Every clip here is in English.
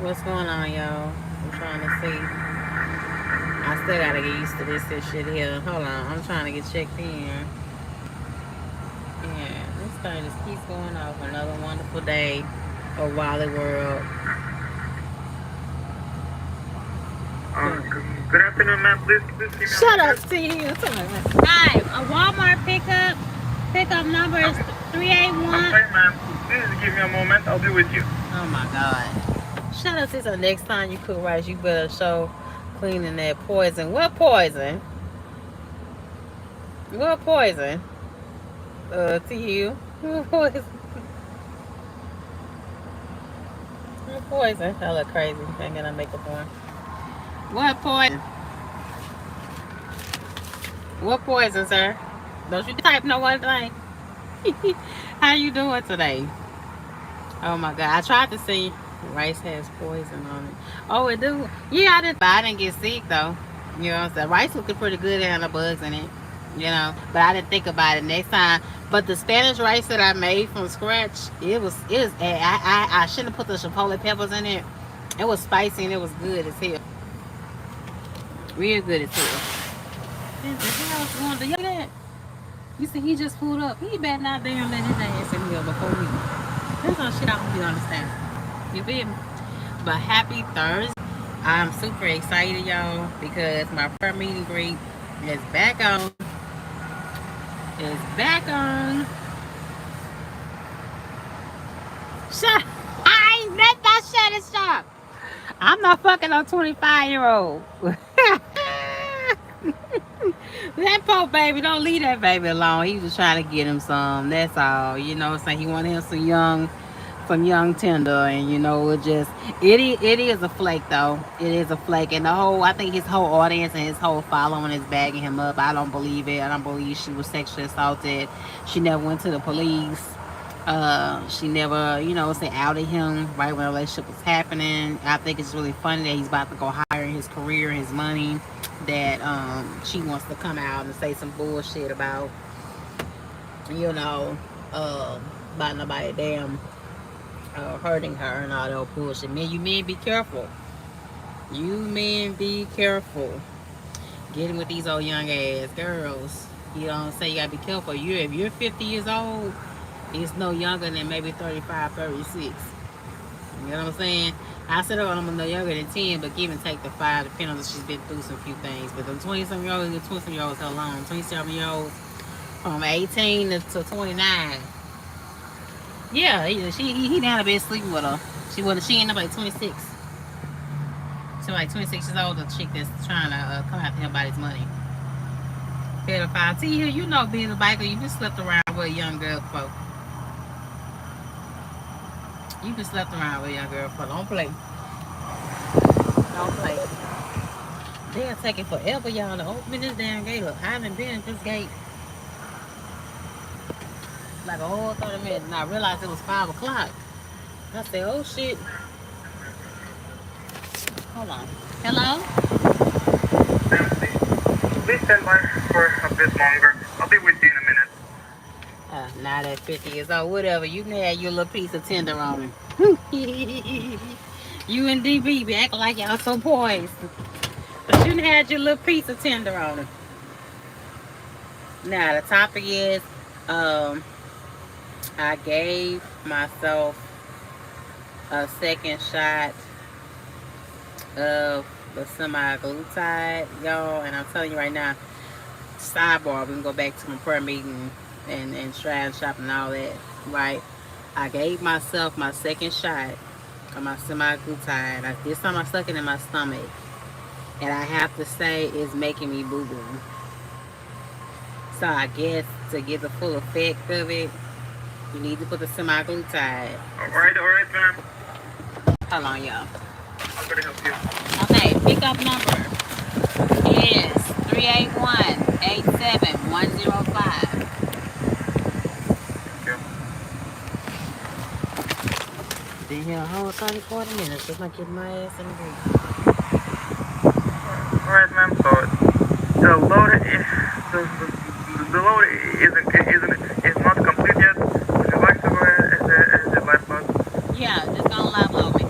What's going on, y'all? I'm trying to see. I still gotta get used to this shit here. Hold on, I'm trying to get checked in. Yeah, this thing just keeps going off. Another wonderful day of Wally World. Good afternoon, ma'am. Please give me a Shut up, moment. T. Hi, a Walmart pickup. Pickup number is I'm, I'm 381. sorry, ma'am. Please give me a moment. I'll be with you. Oh my God. Shut up, T. So next time you cook rice, you better show cleaning that poison. What poison? What poison? To you. What poison? What poison? I look crazy. Ain't gonna make up on. What poison? What poison, sir? Don't you type no one thing. How you doing today? Oh my God. I tried to see rice has poison on it. Oh, it do? Yeah, I didn't get sick though. You know what I'm saying? Rice looking pretty good and the bugs in it. You know, but I didn't think about it next time. But the Spanish rice that I made from scratch, I shouldn't have put the chipotle peppers in it. It was spicy and it was good as hell. Real good as hell. What the hell is going on? Do you hear that? You see, he just pulled up. He better not damn let his ass in here before me. That's some shit I don't really understand. You feel me? But happy Thursday. I'm super excited, y'all, because my prayer meeting greet is back on. Is back on. Shut. I ain't let that shut it stop. I'm not fucking a 25-year-old. That poor baby, don't leave that baby alone. He was trying to get him some. That's all. You know what I'm saying? He wanted him some young tender, and it is a flake though. It is a flake, and I think his whole audience and his whole following is bagging him up. I don't believe it. I don't believe she was sexually assaulted. She never went to the police. She never, say outed him right when the relationship was happening. I think it's really funny that he's about to go higher in his career and his money. That she wants to come out and say some bullshit about, you know, about nobody damn hurting her and all that bullshit. Man, you men be careful. You men be careful. Getting with these old young ass girls. You know what I'm saying? You gotta be careful. If you're 50 years old, it's no younger than maybe 35, 36. You know what I'm saying? I said, oh, I'm no younger than 10, but give and take the 5, depending on if she's been through some few things. But the 20-some-year-olds, the 20-some-year-olds, how long? 27-year-olds from 18 to 29. Yeah, he down a bit sleeping with her. She ended up like 26. So like 26 years old, the chick that's trying to come after him about his money. Pedophile. See, you know being a biker, you just slept around with a young girl before. You been slept around with a young girl before. Don't play. Don't play. They'll take it forever, y'all, to open this damn gate. Look, I haven't been at this gate like a whole 30 minutes, and I realized it was 5 o'clock. I said, oh shit. Hold on. Hello? Ma'am, please stand by for a bit longer. I'll be with you in a minute. Now that 50 years old, whatever. You can have your little piece of tender on him. You and DB be acting like y'all so poised. But you done had your little piece of tender on him. Now the topic is, I gave myself a second shot of the Semagultide, y'all, and I'm telling you right now, sidebar, we can go back to my prayer meeting and shrine shopping and all that, right? I gave myself my second shot of my Semagultide. This time I stuck it in my stomach, and I have to say it's making me boo-boo. So I guess to get the full effect of it, you need to put the Semagultide. Alright, ma'am. Hold on, y'all. I'm gonna help you. Okay, pickup number is 381-87105. Thank you. Been here a whole 30, 40 minutes just like getting my ass in the booth. Alright, ma'am. So the load is the load is not complete yet. Would you like to go ahead and the live load? Yeah, just gonna live load me.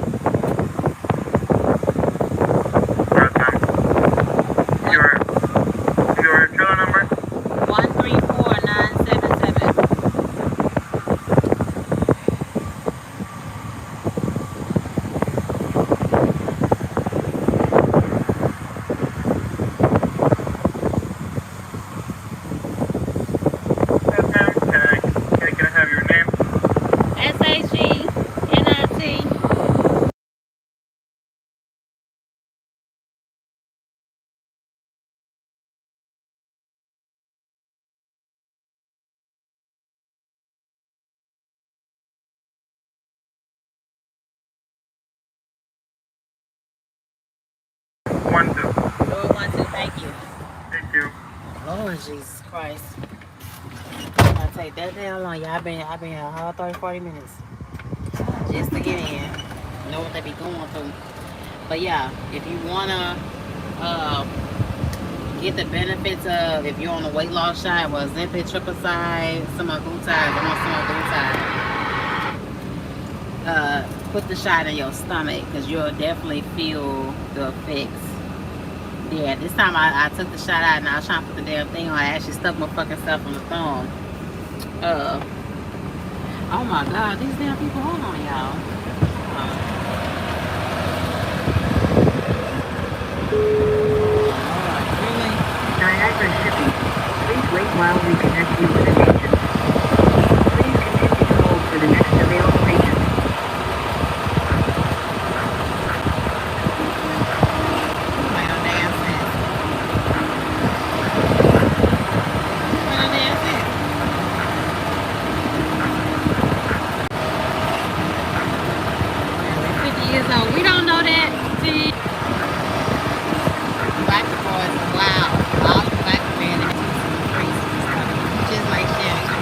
Jesus Christ. I take that damn long. Y'all been here a whole 30, 40 minutes just to get in. Know what they be going through. But yeah, if you wanna uh, get the benefits of, if you're on a weight loss shot, well, Ozempic, triple side, Semagultide, I'm on Semagultide, put the shot in your stomach because you'll definitely feel the effects. Yeah, this time I took the shot out and I was trying to put the damn thing on. I actually stuck my fucking self on the thumb. Oh my God, these damn people, hold on, y'all. Really? Niagara shipping. Please wait while we connect you with an agent. Please continue to hold for the next available agent. Wait on damn sense. Wait on damn sense. 50 years old. We don't know that. See? Black boys are wild. All the black men have some crazy stuff. Just like Shannon.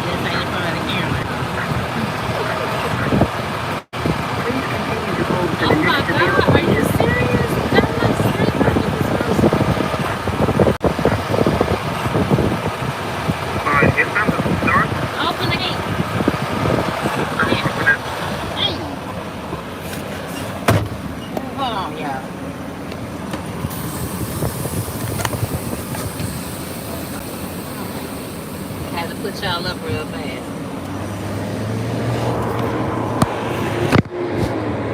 Just ain't in front of the camera. Please continue to hold for Oh the my next God, available are you agent. serious? That looks straight from this person. It's not the start. Open the gate. I'm Damn. open it. Dang. Hold on, y'all. Had to put y'all up real fast.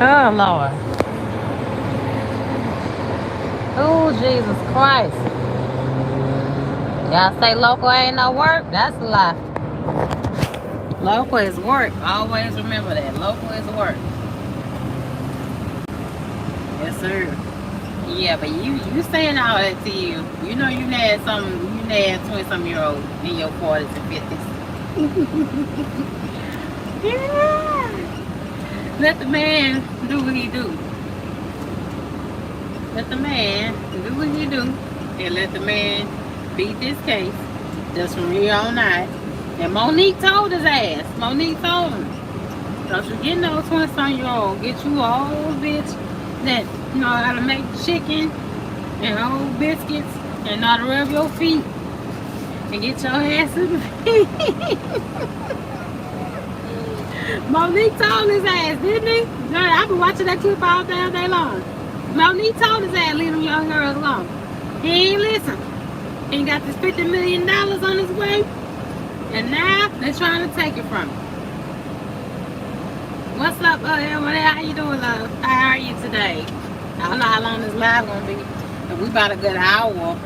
Oh, Lord. Oh, Jesus Christ. Y'all say local ain't no work? That's a lie. Local is work. Always remember that. Local is work. Yes, sir. Yeah, but you saying all that to you. You know you had 20-some-year-old in your 40s and 50s. Yeah. Let the man do what he do. Let the man do what he do. And let the man beat this case just from here on out. And Monique told his ass. Monique told him. Don't you get no 20-some-year-old. Get you a old bitch that know how to make chicken and old biscuits and know how to rub your feet and get your ass to the feet. Monique told his ass, didn't he? I've been watching that clip all damn day long. Monique told his ass, leave them young girls alone. He ain't listen. He got this $50 million on his way, and now they're trying to take it from him. What's up, how you doing, love? How are you today? I don't know how long this live gonna be. We about a good hour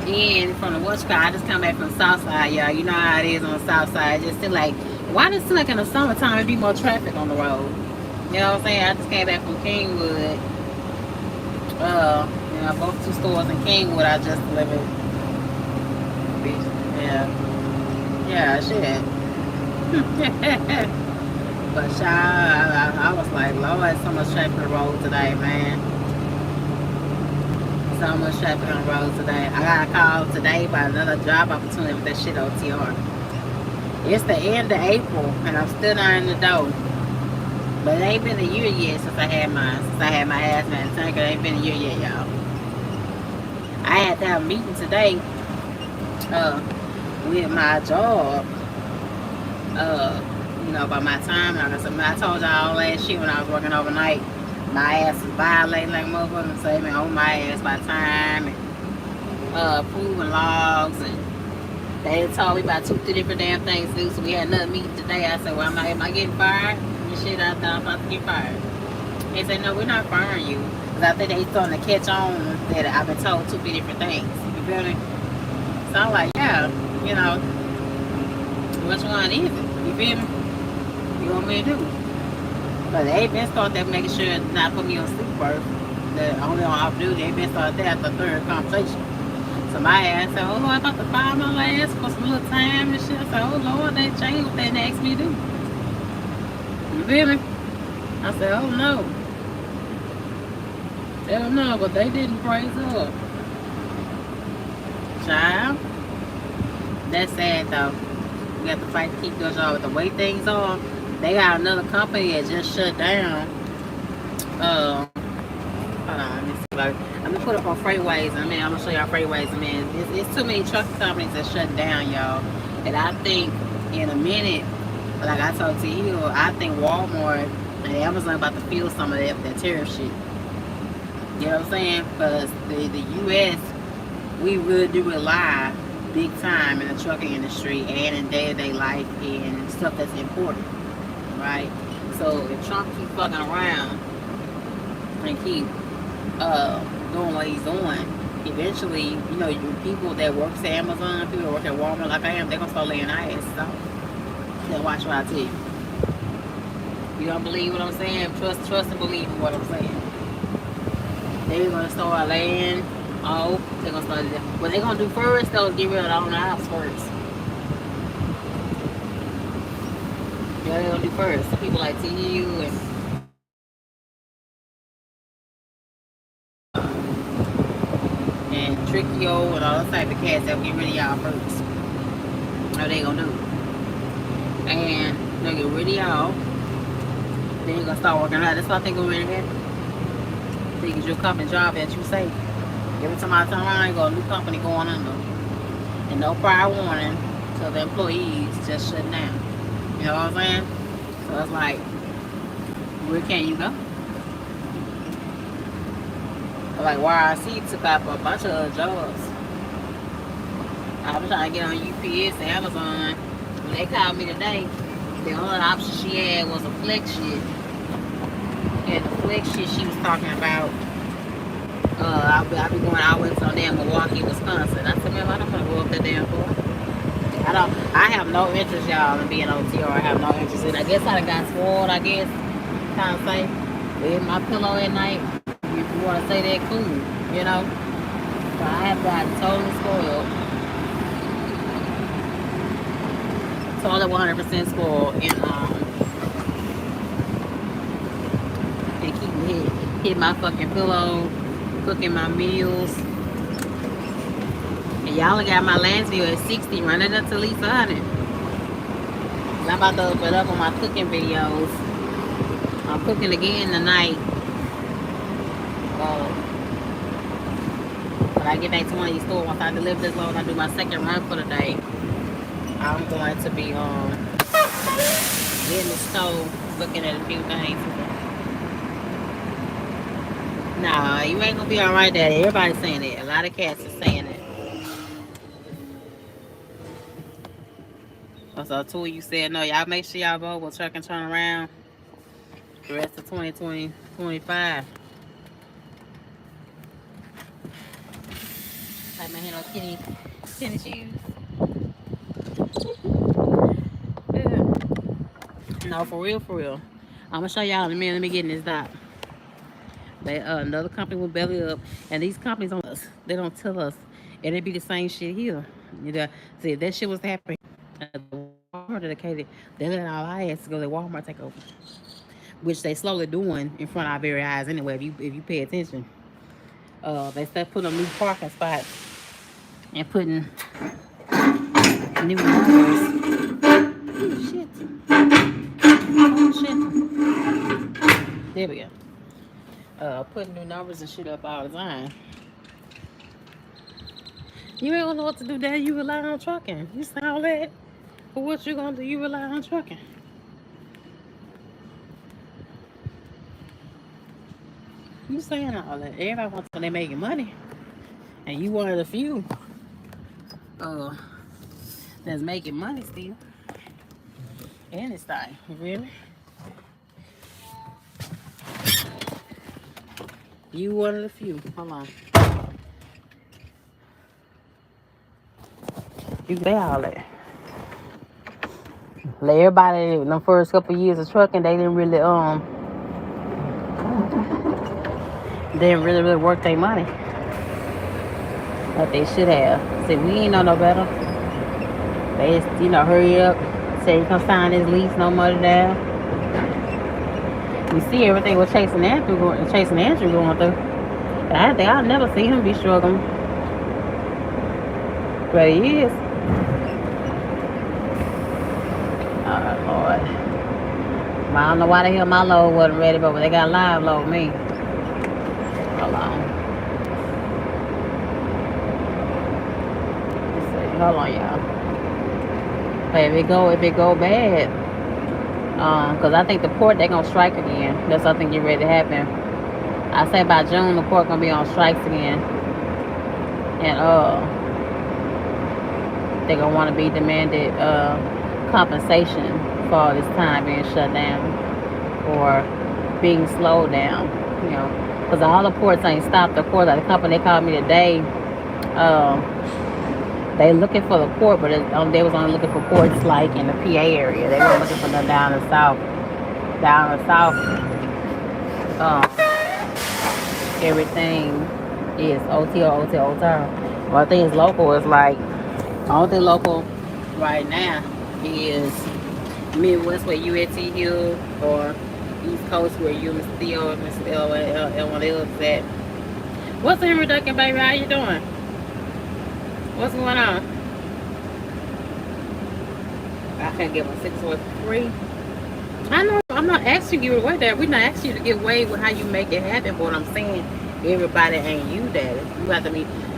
in from the watch car. I just come back from the south side, y'all. You know how it is on the south side. Just feel like, why does it feel like in the summertime it be more traffic on the road? You know what I'm saying? I just came back from Kingwood. Both two stores in Kingwood I just delivered. Yeah, shit. But I was like, Lord, so much traffic on the road today, man. So much traffic on the road today. I got a call today about another job opportunity with that shit OTR. It's the end of April, and I'm still not in the door. But it ain't been a year yet since I had mine. Since I had my asthma tank, it ain't been a year yet, y'all. I had to have a meeting today with my job. About my time. Like I said, I told y'all last year when I was working overnight, my ass was violating like motherfuckers, so they been on my ass by time and approving logs, and they told me about 2-3 different damn things to do. So we had another meeting today. I said, well, am I getting fired? And shit, I thought I was about to get fired. They said, no, we're not firing you, because I think they starting to catch on that I've been told 2-3 different things. You feel me? So I'm like, yeah, which one is it? You feel me? You want me to do? But they been started making sure not put me on sleep birth. The only on off duty, they been started that after the third conversation. So my ass said, oh Lord, I'm about to fire my ass for some little time and shit. I said, oh Lord, they changed what they asked me to do. You feel me? I said, oh no. Hell no, but they didn't praise up. Child, that's sad though. We have to fight to keep those jobs. The way things are, they got another company that just shut down. Hold on, let me see. I'm gonna put up on freightways in a minute. I'm gonna show y'all freightways in a minute. It's too many truck companies that shut down, y'all. And I think in a minute, like I told T Hill, I think Walmart and Amazon about to feel some of that tariff shit. You know what I'm saying? Because the U.S., we really do rely big time in the trucking industry and in day-to-day life and stuff that's important, right? So if Trump keep fucking around and keep doing what he's doing, eventually, you know, you people that work at Amazon, people that work at Walmart like I am, they're gonna start laying our asses off. Then watch what I tell you. You don't believe what I'm saying? Trust and believe in what I'm saying. They're gonna start laying off. They're gonna start. What they're gonna do first, though, is get rid of all the house first. Yeah, they're gonna do first. People like TU and Trickio and all those type of cats that will get rid of y'all first. What they gonna do? And they'll get rid of y'all. Then you're gonna start working out. That's what I think will really happen. Because your company job that you say. Every time I turn around, you got a new company going under. And no prior warning to the employees just shutting down. You know what I'm saying? So it's like, where can you go? Like YRC took out a bunch of other jobs. I was trying to get on UPS and Amazon. When they called me today, the only option she had was a flex shift. And the flex shift she was talking about, I'll be going out with on damn Milwaukee, Wisconsin. I said, man, I'm not gonna go up that damn far. I have no interest, y'all, in being OT, or I have no interest in. I guess I done got spoiled, I guess. Kind of say, with my pillow at night. If you want to say that, cool, you know. But I have gotten totally spoiled. Totally 100% spoiled. And keep hit my fucking pillow, cooking my meals. And y'all got my last video at 60, running up to at least 100. And I'm about to open up on my cooking videos. I'm cooking again tonight. When I get back to one of these stores, once I deliver this load, I do my second run for the day. I'm going to be getting the stove, looking at a few things. Nah, you ain't gonna be alright, Daddy. Everybody's saying it. A lot of cats are saying it. So two of you said no. Y'all make sure y'all vote. We'll truck and turn around the rest of 2020, 25. Have my hand on tennis shoes. Yeah. No, for real. I'm gonna show y'all in a minute. Let me get in this dock. They, another company will belly up, and these companies on us, they don't tell us, and it be the same shit here. You know, see, if that shit was happening, Walmart dedicated, they let all our ass go. Let Walmart take over, which they slowly doing in front of our very eyes anyway. If you pay attention, they start putting a new parking spots and putting new numbers. Oh shit! Oh shit! There we go. Putting new numbers and shit up all the time. You ain't gonna know what to do, Dad. You rely on trucking. You say all that. But what you gonna do? You rely on trucking. You saying all that. Everybody wants when they making money. And you one of the few that's making money still. And it's time. Really? You one of the few. Hold on. You say all that. Like everybody in the first couple of years of trucking, they didn't really work their money like they should have. See, we ain't know no better. They just, hurry up, say you can sign this lease, no money down. You see everything with Chasing Andrew going through. I think I'll never see him be struggling. But he is. Oh, Lord. Well, I don't know why the hell my load wasn't ready, but they got live load me. Hold on. Let's see. Hold on, y'all. But if it go bad, cause I think the port they gonna strike again. That's something get ready to happen. I say by June the port gonna be on strikes again, and they gonna want to be demanded compensation for all this time being shut down or being slowed down. You know, because all the ports ain't stopped. The port, like the company called me today, uh, they looking for the port, but they was only looking for ports like in the PA area. They weren't looking for them down the south. Down the south, everything is OT. One thing is local is like only thing local right now is Midwest where you at T Hill or East Coast where you Mr. Theo and Mr. L1L is at. What's the Henry Duncan, baby? How you doing? What's going on? I can't give a 6 for free. I know I'm not asking you to weigh that. We're not asking you to get weighed with how you make it happen. But what I'm saying, everybody ain't you that.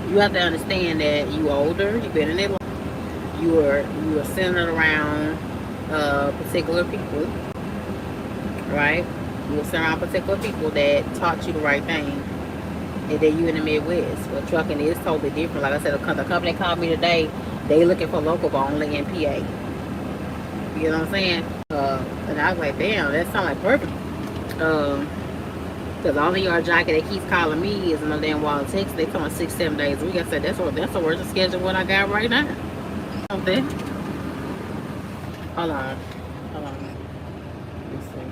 You have to understand that you older, you've been in it long, you are centered around particular people, right? You are centered around particular people that taught you the right thing. And then you in the Midwest. But trucking is totally different. Like I said, the company called me today, they looking for local but only in PA. You know what I'm saying? And I was like, damn, that sounds like perfect. Because the only yard jacket that keeps calling me is in the damn Wild Texas. They come 6-7 days a week. I said, that's a worse schedule what I got right now. Okay. Hold on. Hold on. Let me see.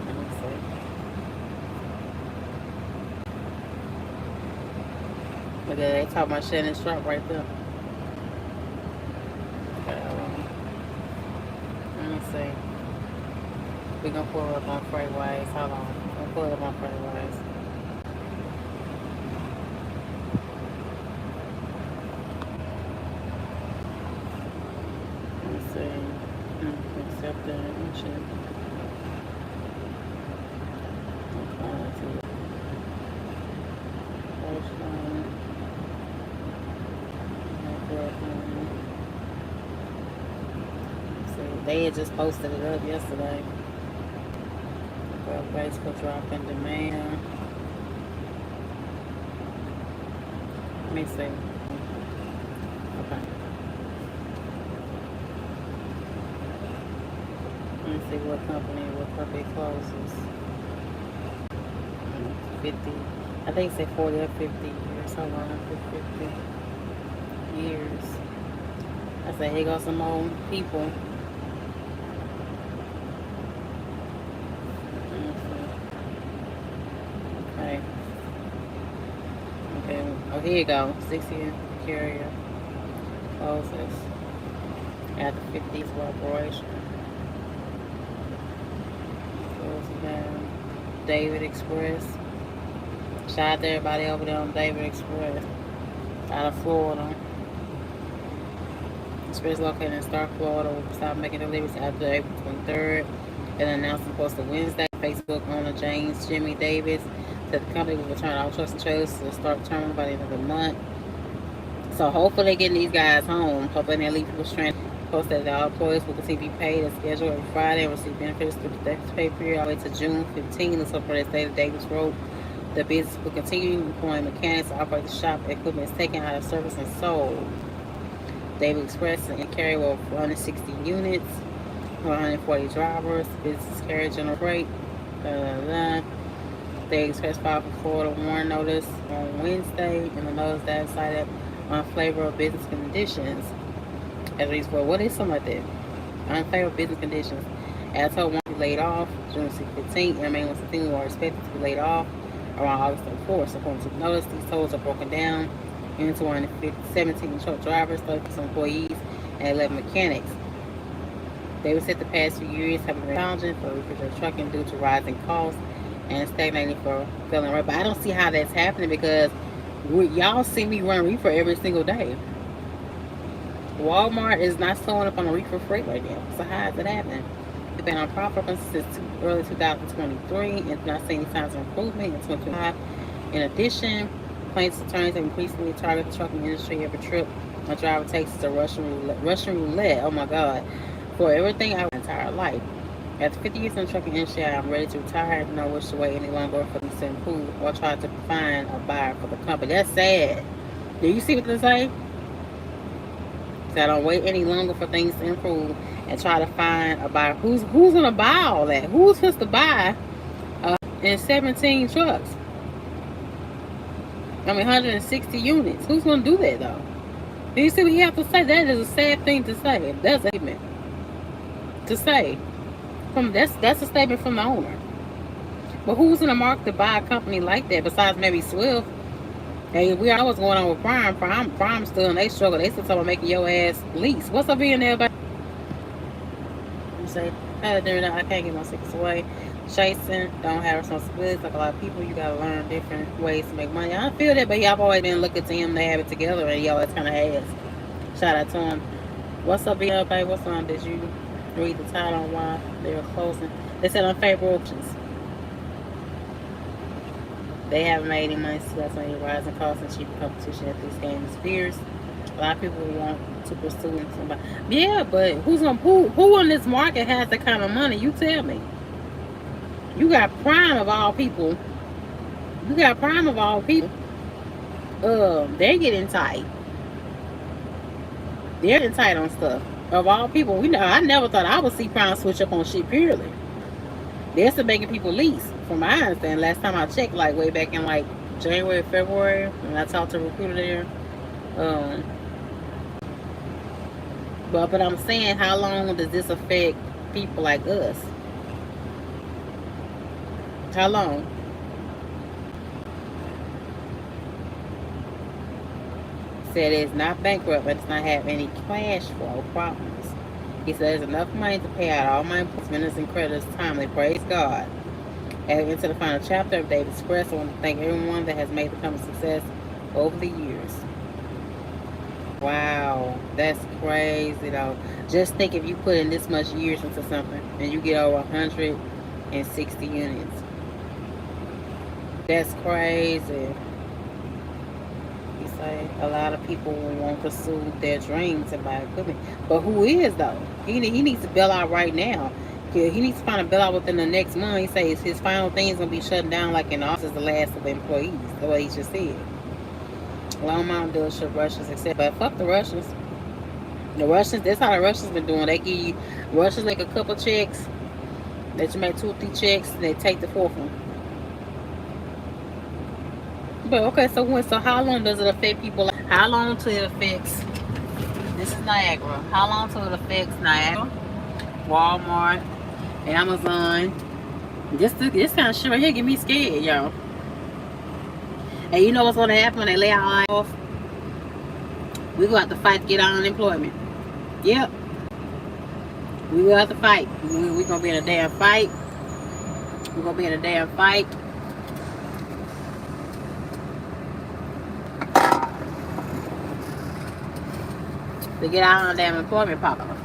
Let me see. Look at that. They talking about Shannon Sharp right there. Okay, hold on. Let me see. We're going to pull it up on FreightWise. Hold on. We're going to pull it up on FreightWise. Let me see. Accept the mention. They had just posted it up yesterday. Facebook drop in demand. Let me see. Okay. Let me see what company closes. 50. I think it's 40 or 50 years. Hold on, 50 years. I said, here goes some old people. Okay. Oh, here you go. 6-year carrier closes after 50th corporation. Closes down. David Express. Shout out to everybody over there on David Express out of Florida. Express located in Stark, Florida will stop making deliveries after April 23rd. And announcement posted Wednesday. Facebook owner James Jimmy Davis said the company will return all trucks and trailers to start terminal by the end of the month. So hopefully they're getting these guys home. Hopefully they leave people stranded. Posted that all employees will continue to be paid as scheduled every Friday and receive benefits through the next pay period all the way to June 15. So for that state, Davis wrote the business will continue employing mechanics to operate the shop. Equipment is taken out of service and sold. David Express and carry will 160 units, 140 drivers. Business carry general freight. They Express filed for Florida warrant notice on Wednesday, and the notice that cited unfavorable business conditions. As reason for what is something like that? Unfavorable business conditions. As told, one to be laid off June 15th, and remain with the are expected to be laid off around August 34th. So according to the notice, these totals are broken down into 117 truck drivers, 36 employees, and 11 mechanics. They were said the past few years have been challenging for refrigerated trucking due to rising costs and stagnating for filling rate. But I don't see how that's happening because Y'all see me run reefer every single day. Walmart is not showing up on a reefer freight right now. So how is it happening? They've been on profit since early 2023 and not seeing any signs of improvement in 2025. In addition, plaintiffs' attorneys have increasingly targeted the trucking industry. Every trip a driver takes is a Russian roulette. Russian roulette. Oh my God! For everything I entire life. After 50 years in the trucking industry, I'm ready to retire and don't wish to wait any longer for things to improve or try to find a buyer for the company. That's sad. Do you see what they say? So I don't wait any longer for things to improve and try to find a buyer. Who's gonna buy all that? Who's supposed to buy in 17 trucks? I mean 160 units. Who's gonna do that though? Do you see what you have to say? That is a sad thing to say. That's a statement to say. That's a statement from the owner. But who's in the market to buy a company like that besides maybe Swift? Hey, we all know what's going on with Prime. Prime still, and they struggle. They still talking about making your ass lease. What's up in there, baby? You say, I can't get my secrets away. Chasing, don't have responsibilities like a lot of people. You gotta learn different ways to make money. I feel that, but y'all always been looking to him. They have it together, and y'all it's kind of ass. Shout out to him. What's up, baby? What's on? Did you read the title on why they're closing? They said unfavorable options. They haven't made any money, so that's why rising costs and cheaper competition at these games fierce. A lot of people want to pursue somebody. Yeah, but who in this market has that kind of money? You tell me. You got Prime of all people. They're getting tight. They're getting tight on stuff. Of all people, we know. I never thought I would see Prime switch up on shit purely. They're still making people lease. From my understanding, last time I checked, like way back in like January, February, when I talked to a recruiter there. But I'm saying, how long does this affect people like us? How long? Said it's not bankrupt, but it's not have any cash flow problems. He says there's enough money to pay out all my employees and creditors timely. Praise God. Heading into the final chapter of David Express, I want to thank everyone that has made the company a success over the years. Wow, that's crazy though. Just think if you put in this much years into something and you get over 160 units. That's crazy. You say a lot of people won't pursue their dreams and buy equipment. But who is though? He needs to bail out right now. He needs to find a bailout within the next month. He says his final thing is going to be shutting down like in office the last of the employees. That's what he just said. Long Mountain dealership, Russians, etc. But fuck the Russians. The Russians, that's how the Russians been doing. They give you, Russians make a couple checks. Let you make 2 or 3 checks, and they take the 4th one. But okay, so how long does it affect people? How long till it affects, this is Niagara. How long till it affects Niagara, Walmart, Amazon? This kind of shit right here get me scared, y'all. And you know what's going to happen when they lay our off? We going to have to fight to get our unemployment. Yep. We will have to fight. We're going to be in a damn fight. We're going to be in a damn fight. To get our damn employment pop up.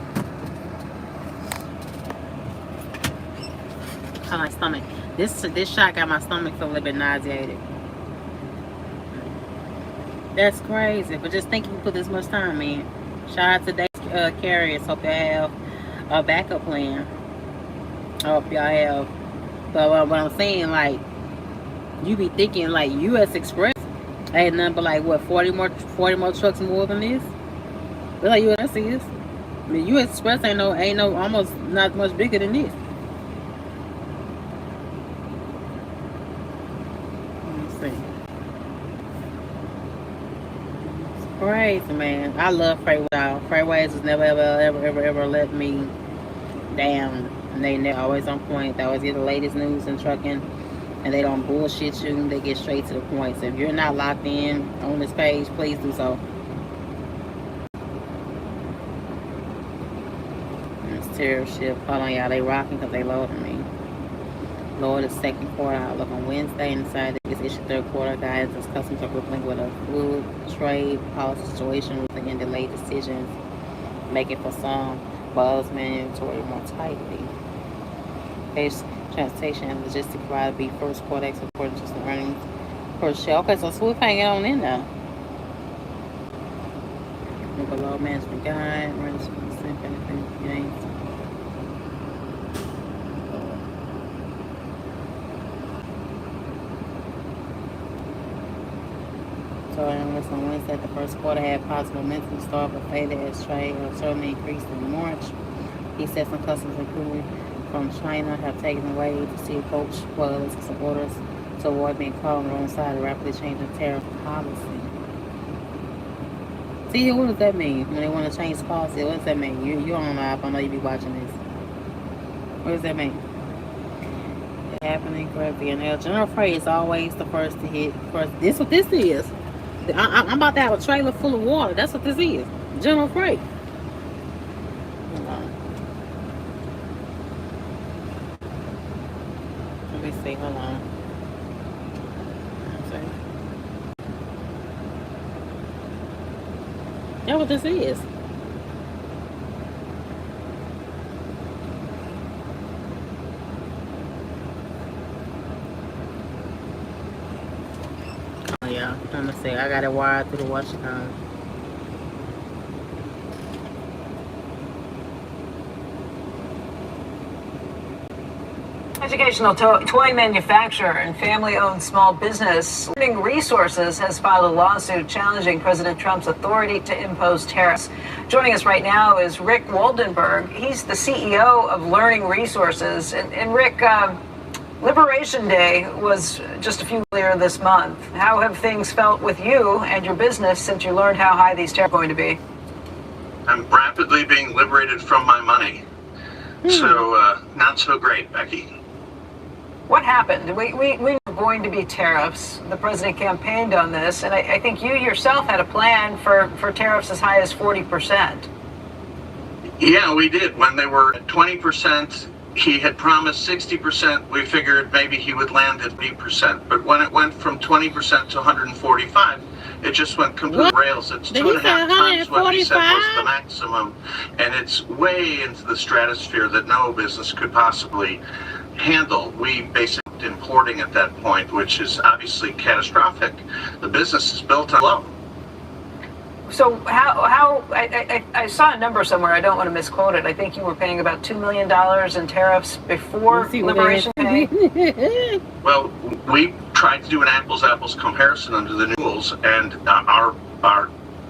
My stomach. This shot got my stomach feeling a little bit nauseated. That's crazy. But just think you put this much time in. Shout out to today's carriers. Hope y'all have a backup plan. I hope y'all have. But what I'm saying, like, you be thinking like U.S. Express ain't nothing but like what 40 more trucks more than this. That's like U.S. is. I mean, U.S. Express ain't no almost not much bigger than this. Crazy, man. I love Freightways. Freightways has never ever let me down. And they always on point. They always get the latest news in trucking, and they don't bullshit you. They get straight to the point. So if you're not locked in on this page, please do so. It's terrible shit. Hold on, y'all. They rocking because they loading me. lower the second quarter outlook on Wednesday and decided its issued third quarter guidance as customers are grappling with a fluid trade policy situation, resulting in delayed decisions making for some, while others manage inventory more tightly. Base transportation and logistics provided be first quarter according to some earnings per share. Okay, so Swift hanging on in there. Below management guide, earnings percent benefit gains. So analysts on Wednesday, the first quarter had positive momentum start but faded as trade certainly increased in March. He said some customers, including from China, have taken away to see approach was some orders to avoid being caught on the wrong side of rapidly changing tariff policy. See, what does that mean when they want to change policy? What does that mean? You're on live. I know you be watching this. What does that mean? Happening correctly, and general freight is always the first to hit. First, this what this is. I'm about to have a trailer full of water. That's what this is. General freight. Hold on. Let me see. Hold on. That's what this is. Oh yeah, let me see. I got it wired through the Washington. Educational toy manufacturer and family-owned small business Learning Resources has filed a lawsuit challenging President Trump's authority to impose tariffs. Joining us right now is Rick Waldenberg. He's the CEO of Learning Resources. And Rick, Liberation Day was just a few earlier this month. How have things felt with you and your business since you learned how high these tariffs are going to be? I'm rapidly being liberated from my money. So, not so great, Becky. What happened? We were going to be tariffs. The president campaigned on this, and I think you yourself had a plan for tariffs as high as 40%. Yeah, we did. When they were at 20%, he had promised 60%. We figured maybe he would land at 80%. But when it went from 20% to 145, it just went completely rails. It's 2.5 times what he said was the maximum, and it's way into the stratosphere that no business could possibly handle. We basically importing at that point, which is obviously catastrophic. The business is built on low. So I saw a number somewhere. I don't want to misquote it. I think you were paying about $2 million in tariffs before Liberation Day. Well, we tried to do an apples comparison under the new rules, and our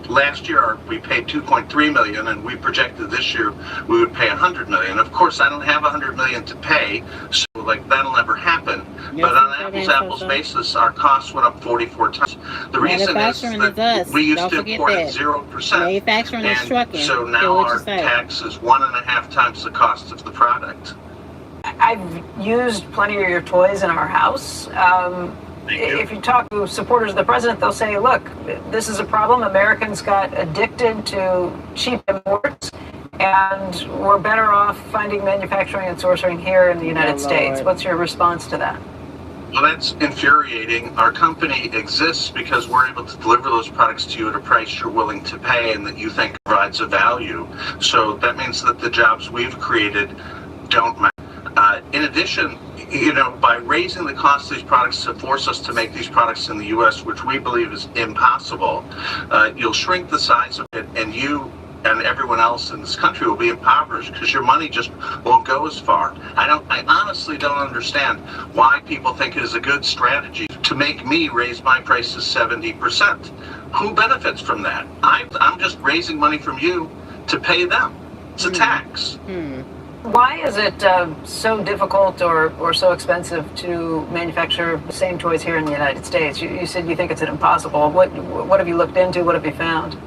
last year we paid $2.3 million, and we projected this year we would pay $100 million. Of course, I don't have $100 million to pay, so that'll never happen. Yes, but on an apples basis, our costs went up 44 times. The reason is that we used to import at 0%. Manufacturing is trucking. So now our tax is 1.5 times the cost of the product. I've used plenty of your toys in our house. If you talk to supporters of the president, they'll say, look, this is a problem. Americans got addicted to cheap imports, and we're better off finding manufacturing and sourcing here in the United States. What's your response to that? Well, that's infuriating. Our company exists because we're able to deliver those products to you at a price you're willing to pay and that you think provides a value. So that means that the jobs we've created don't matter. In addition, by raising the cost of these products to force us to make these products in the U.S., which we believe is impossible, you'll shrink the size of it, and you and everyone else in this country will be impoverished because your money just won't go as far. I honestly don't understand why people think it is a good strategy to make me raise my prices 70%. Who benefits from that? I'm just raising money from you to pay them. It's a tax. Why is it so difficult or so expensive to manufacture the same toys here in the United States? You said you think it's impossible. What have you looked into? What have you found?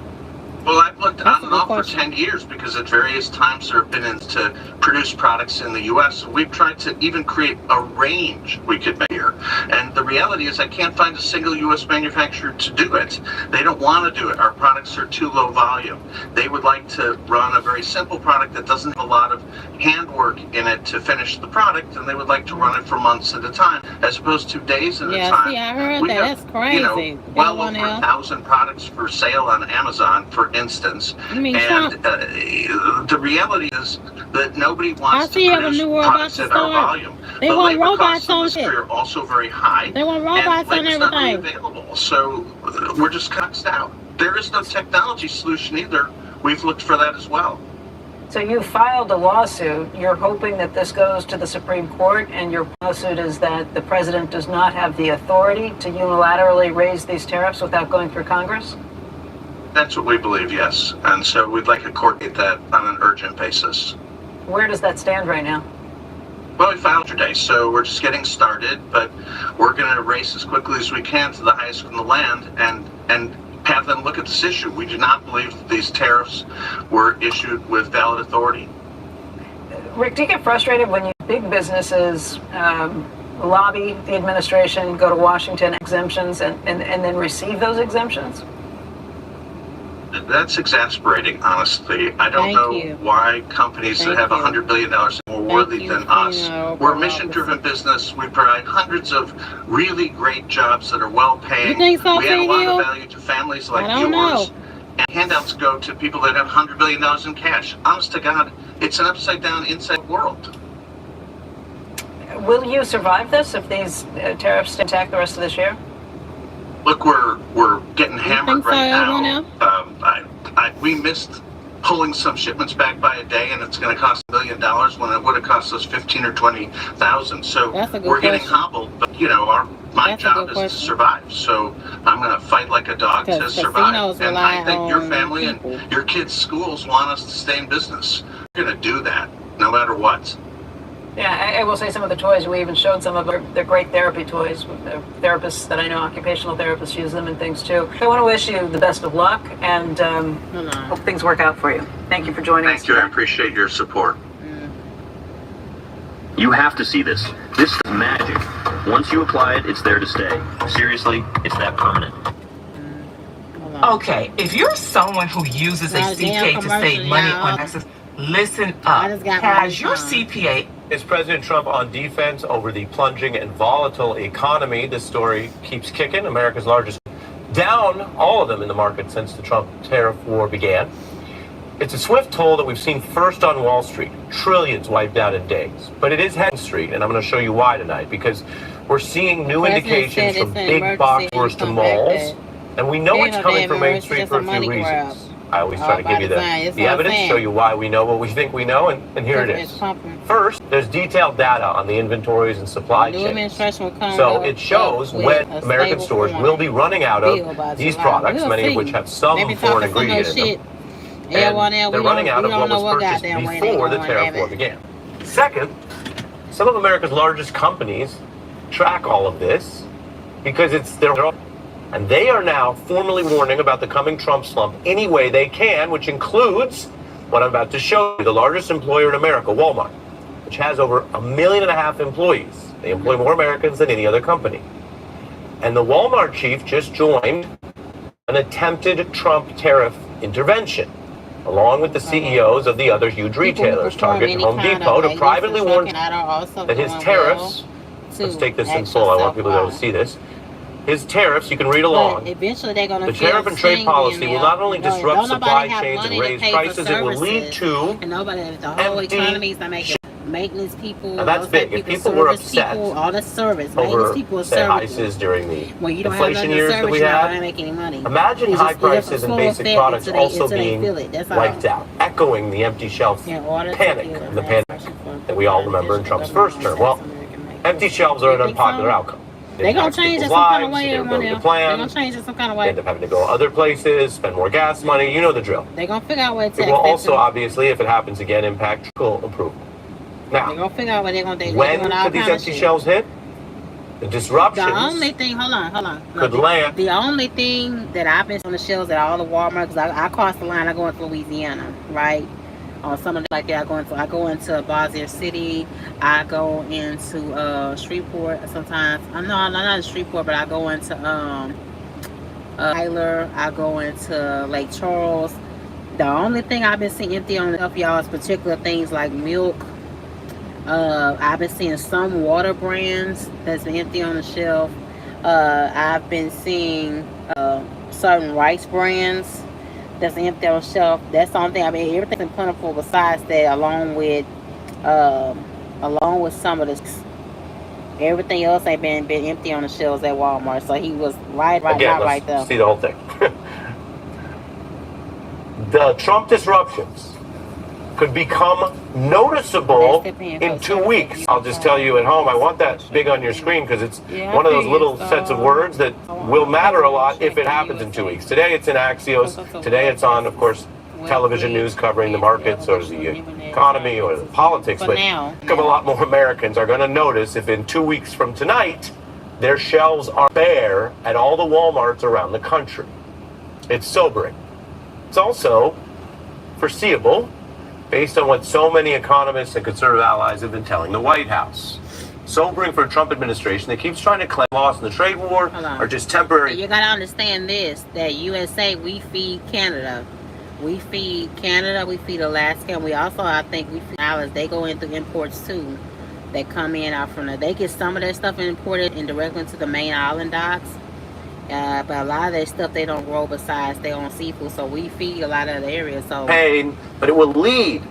Well, I've looked That's on a and good off for question. 10 years because at various times there have been in to produce products in the U.S. We've tried to even create a range we could make here. And the reality is I can't find a single U.S. manufacturer to do it. They don't want to do it. Our products are too low volume. They would like to run a very simple product that doesn't have a lot of handwork in it to finish the product, and they would like to run it for months at a time, as opposed to days at a time. See, I heard We that. have, That's crazy. well over 1,000 products for sale on Amazon, for instance. You mean And Trump? the reality is that nobody wants to a produce new robot products to at our start. volume. They The want labor robots costs in on this shit. country are also very high. They want robots and on labor's not really everything. available. So we're just maxed out. There is no technology solution either. We've looked for that as well. So you filed a lawsuit. You're hoping that this goes to the Supreme Court, and your lawsuit is that the president does not have the authority to unilaterally raise these tariffs without going through Congress? That's what we believe, yes. And so we'd like to coordinate that on an urgent basis. Where does that stand right now? Well, we filed today, so we're just getting started, but we're going to race as quickly as we can to the highest in the land and have them look at this issue. We do not believe that these tariffs were issued with valid authority. Rick, do you get frustrated when big businesses lobby the administration, go to Washington, exemptions, and then receive those exemptions? That's exasperating, honestly. I don't know why companies that have $100 billion are more worthy than us. We're a mission-driven business. We provide hundreds of really great jobs that are well-paid. You think so, we add a lot Phil? of value to families like I don't yours. know. And handouts go to people that have $100 billion in cash. Honest to God, it's an upside-down, inside world. Will you survive this if these tariffs stay intact the rest of this year? Look, we're getting hammered right now. We missed pulling some shipments back by a day, and it's going to cost $1 million when it would have cost us 15 or 20,000. So we're getting hobbled. But my job is to survive. So I'm going to fight like a dog to survive. And I think your family and your kids' schools want us to stay in business. We're going to do that no matter what. Yeah, I will say some of the toys, we even showed some of their great therapy toys. Therapists that I know, occupational therapists, use them and things too. I want to wish you the best of luck and hope things work out for you. Thank you for joining us. Thank you. I appreciate your support. You have to see this. This is magic. Once you apply it, it's there to stay. Seriously, it's that permanent. Okay, if you're someone who uses a CPA to save money on taxes, listen up. Has your CPA... Is President Trump on defense over the plunging and volatile economy? This story keeps kicking. America's largest, down all of them in the market since the Trump tariff war began. It's a swift toll that we've seen first on Wall Street, trillions wiped out in days. But it is Head Street, and I'm going to show you why tonight, because we're seeing new indications from big box stores to malls, and we know it's coming from Main Street for a few reasons. I always try to give you the evidence, show you why we know what we think we know, and here it is. First, there's detailed data on the inventories and supply chains. So it shows when American stores will be running out of these products, many of which have some foreign ingredient in them. And they're running out of what was purchased before the tariff war began. Second, some of America's largest companies track all of this because it's their own. And they are now formally warning about the coming Trump slump any way they can, which includes what I'm about to show you, the largest employer in America, Walmart, which has over 1.5 million employees. They employ more Americans than any other company. And the Walmart chief just joined an attempted Trump tariff intervention, along with the CEOs of the other huge retailers, Target and Home Depot, to privately warn that his tariffs, let's take this in full, I want people to be able to see this, his tariffs, you can read along. Eventually they're going to the tariff and trade policy will not only disrupt supply chains and raise prices, it will lead to the whole economy is not making maintenance people. Now that's big. If people were upset all the service, over, say, ISIS during the inflation years that we had, imagine high prices and basic products also being wiped out, echoing the empty shelf panic of the pandemic that we all remember in Trump's first term. Well, empty shelves are an unpopular outcome. They're going to change it some kind of way. They're going to change it some kind of way. They end up having to go other places, spend more gas money. You know the drill. They're going to figure out what it will also, obviously, if it happens again, impact fiscal approval. Now, they're going to figure out what they're going to do. When could these empty shelves hit? The disruptions. The only thing, hold on. Could land. The only thing that I've been on the shelves at all the Walmart, because I cross the line, I go into Louisiana, right? On some of the, like that, I go into Bossier City, I go into Shreveport sometimes. No, not in Shreveport, but I go into Tyler, I go into Lake Charles. The only thing I've been seeing empty on the shelf, y'all, is particular things like milk. I've been seeing some water brands that's been empty on the shelf. I've been seeing certain rice brands that's empty on the shelf. That's the only thing. I mean, everything's been plentiful besides that, along with some of this. Everything else ain't been empty on the shelves at Walmart. So he was right, Again, not right there. See the whole thing. The Trump disruptions could become noticeable in 2 weeks. I'll just tell you at home, I want that big on your screen because it's one of those little sets of words that will matter a lot if it happens in 2 weeks. Today it's in Axios. Today it's on, of course, television news covering the markets or the economy or the politics. But a lot more Americans are going to notice if in 2 weeks from tonight, their shelves are bare at all the Walmarts around the country. It's sobering. It's also foreseeable based on what so many economists and conservative allies have been telling the White House. Sobering for a Trump administration that keeps trying to claim loss in the trade war are just temporary. You got to understand this, that USA, we feed Canada. We feed Canada, we feed Alaska, and we also, I think, we feed islands. They go in through imports too. They come in out from there. They get some of that stuff imported and directly into the main island docks. But a lot of that stuff they don't grow besides their own seafood, so we feed a lot of the areas. So pain, but it will lead,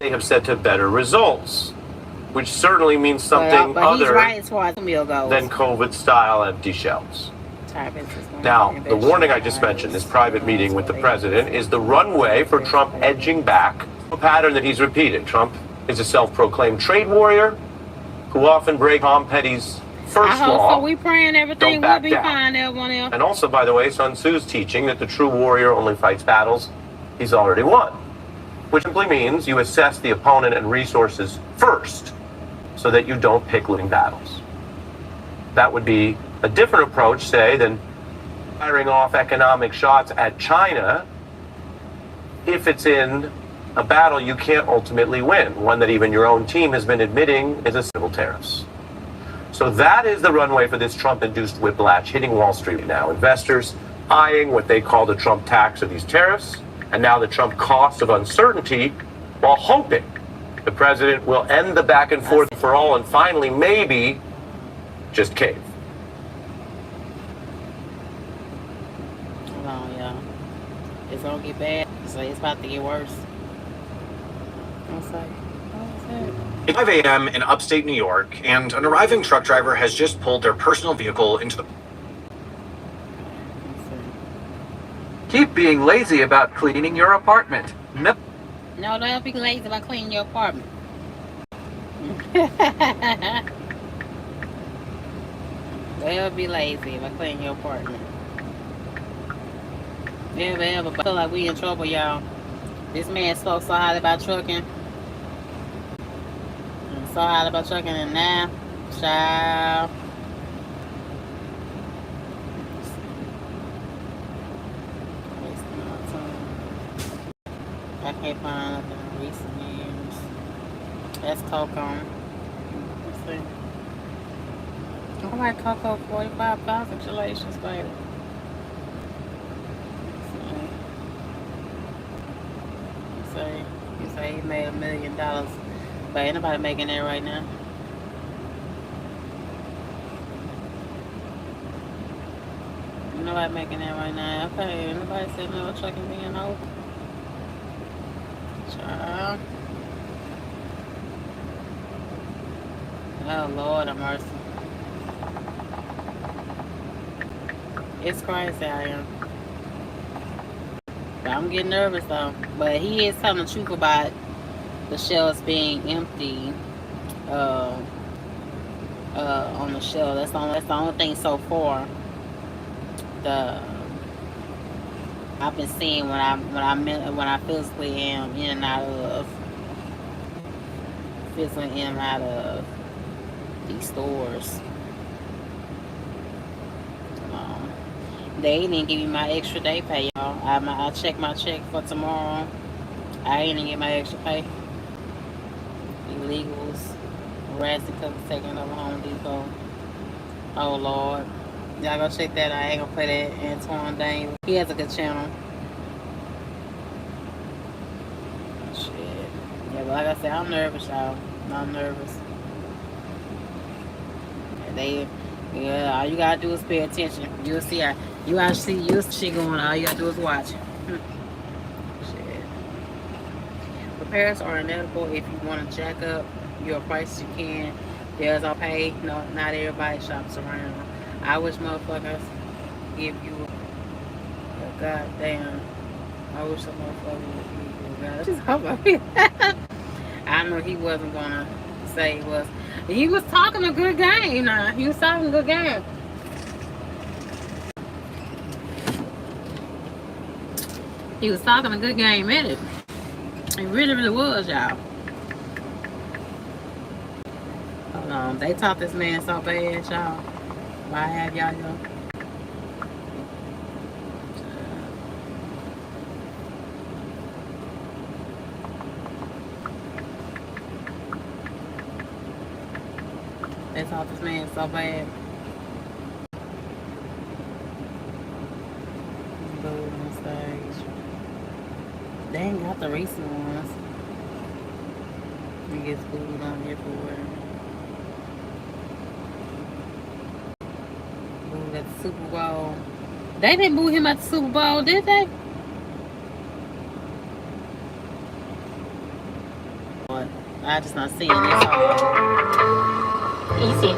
they have said, to better results, which certainly means something other right as far as meal goes than COVID-style empty shelves. Now, the warning I just mentioned, this private meeting with the president, is the runway for Trump edging back, a pattern that he's repeated. Trump is a self-proclaimed trade warrior who often breaks Tom Petty's first law. So we praying everything will be fine, everyone else. And also, by the way, Sun Tzu's teaching that the true warrior only fights battles he's already won, which simply means you assess the opponent and resources first so that you don't pick losing battles. That would be a different approach, say, than firing off economic shots at China if it's in a battle you can't ultimately win, one that even your own team has been admitting is a civil tariffs. So that is the runway for this Trump-induced whiplash hitting Wall Street now. Investors eyeing what they call the Trump tax or these tariffs, and now the Trump cost of uncertainty, while hoping the president will end the back and forth for all and finally maybe just cave. Hold on, y'all. It's gonna get bad. So it's about to get worse. What's that? 5 a.m. in upstate New York, and an arriving truck driver has just pulled their personal vehicle into the... Keep being lazy about cleaning your apartment. No, don't be lazy about cleaning your apartment. They'll be lazy about cleaning your apartment. Never, but I feel like we in trouble, y'all. This man spoke so highly about trucking. So highly about trucking, and now, child. I can't find nothing in recent years. That's Coco. Let's see. All right, Coco, 45,000. Congratulations, baby. You say he made $1 million, but ain't nobody making that right now. Nobody making that right now. Okay, nobody said no trucking being over. Child. Oh Lord have mercy. It's crazy out here. I'm getting nervous though, but he is telling the truth about the shelves being empty on the shelf. That's the only thing so far. I've been seeing when I physically am in and out of these stores. They didn't give me my extra day pay, y'all. I checked my check for tomorrow. I didn't get my extra pay. Illegals, harassing because of taking over Home Depot. Oh Lord, y'all go check that out. I ain't gonna play that. Antoine Dane, he has a good channel. Shit. Yeah, but like I said, I'm nervous, y'all. I'm nervous. And yeah, all you gotta do is pay attention. You'll see how you'll see going. All you gotta do is watch. Shit. Repairs are inevitable. If you want to jack up your prices, you can. Bills are paid. No, not everybody shops around. I wish motherfuckers give you a goddamn. I wish a motherfucker would give you a goddamn. I know he wasn't gonna say he was. He was talking a good game. Nah, he was talking a good game. He was talking a good game in it. He really, really was, y'all. Hold on. They taught this man so bad, y'all. Why have y'all know? They taught this man so bad. Booed on stage. They ain't got the recent ones. He gets booed on everywhere. Booed at the Super Bowl. They didn't boo him at the Super Bowl, did they? What? I just not seeing this. Easy.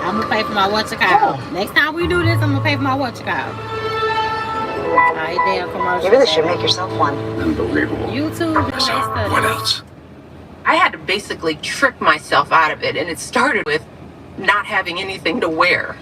I'm gonna pay for my whatcha-call. Next time we do this, I'm gonna pay for my whatcha-call. Alright, damn commercial. You really should make yourself one. Unbelievable. YouTube. What else? I had to basically trick myself out of it, and it started with not having anything to wear.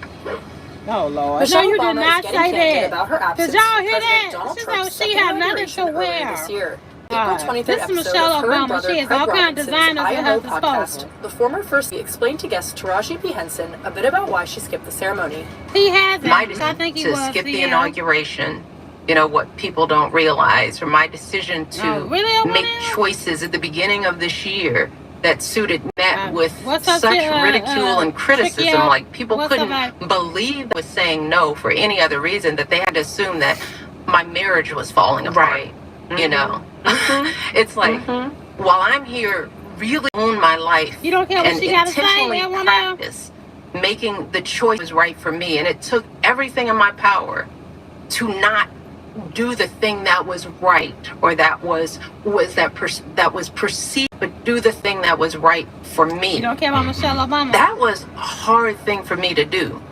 Oh Lord! Michelle No, you Obama did not is getting say candid that. about her absence. Did y'all hear President that? Donald She Trump's said she second had nothing inauguration to earlier wear. this year. April 23rd This is episode Michelle of her and Obama. brother She has Craig all kind of Robinson's designers at her IMO podcast. disposal. The former first lady explained to guest Taraji P. Henson a bit about why she skipped the ceremony. He hasn't. My I decision think he to was. skip the inauguration, you know, what people don't realize, or my decision to make choices at the beginning of this year that suited met with such ridicule and criticism. Like, people couldn't believe I was saying no for any other reason, that they had to assume that my marriage was falling apart. You know, it's like, while I'm here really own my life, you don't care what and she gotta say, intentionally practice making the choice right for me, and it took everything in my power to not do the thing that was right, or that was perceived, but do the thing that was right for me. You don't care about Michelle Obama. That was a hard thing for me to do.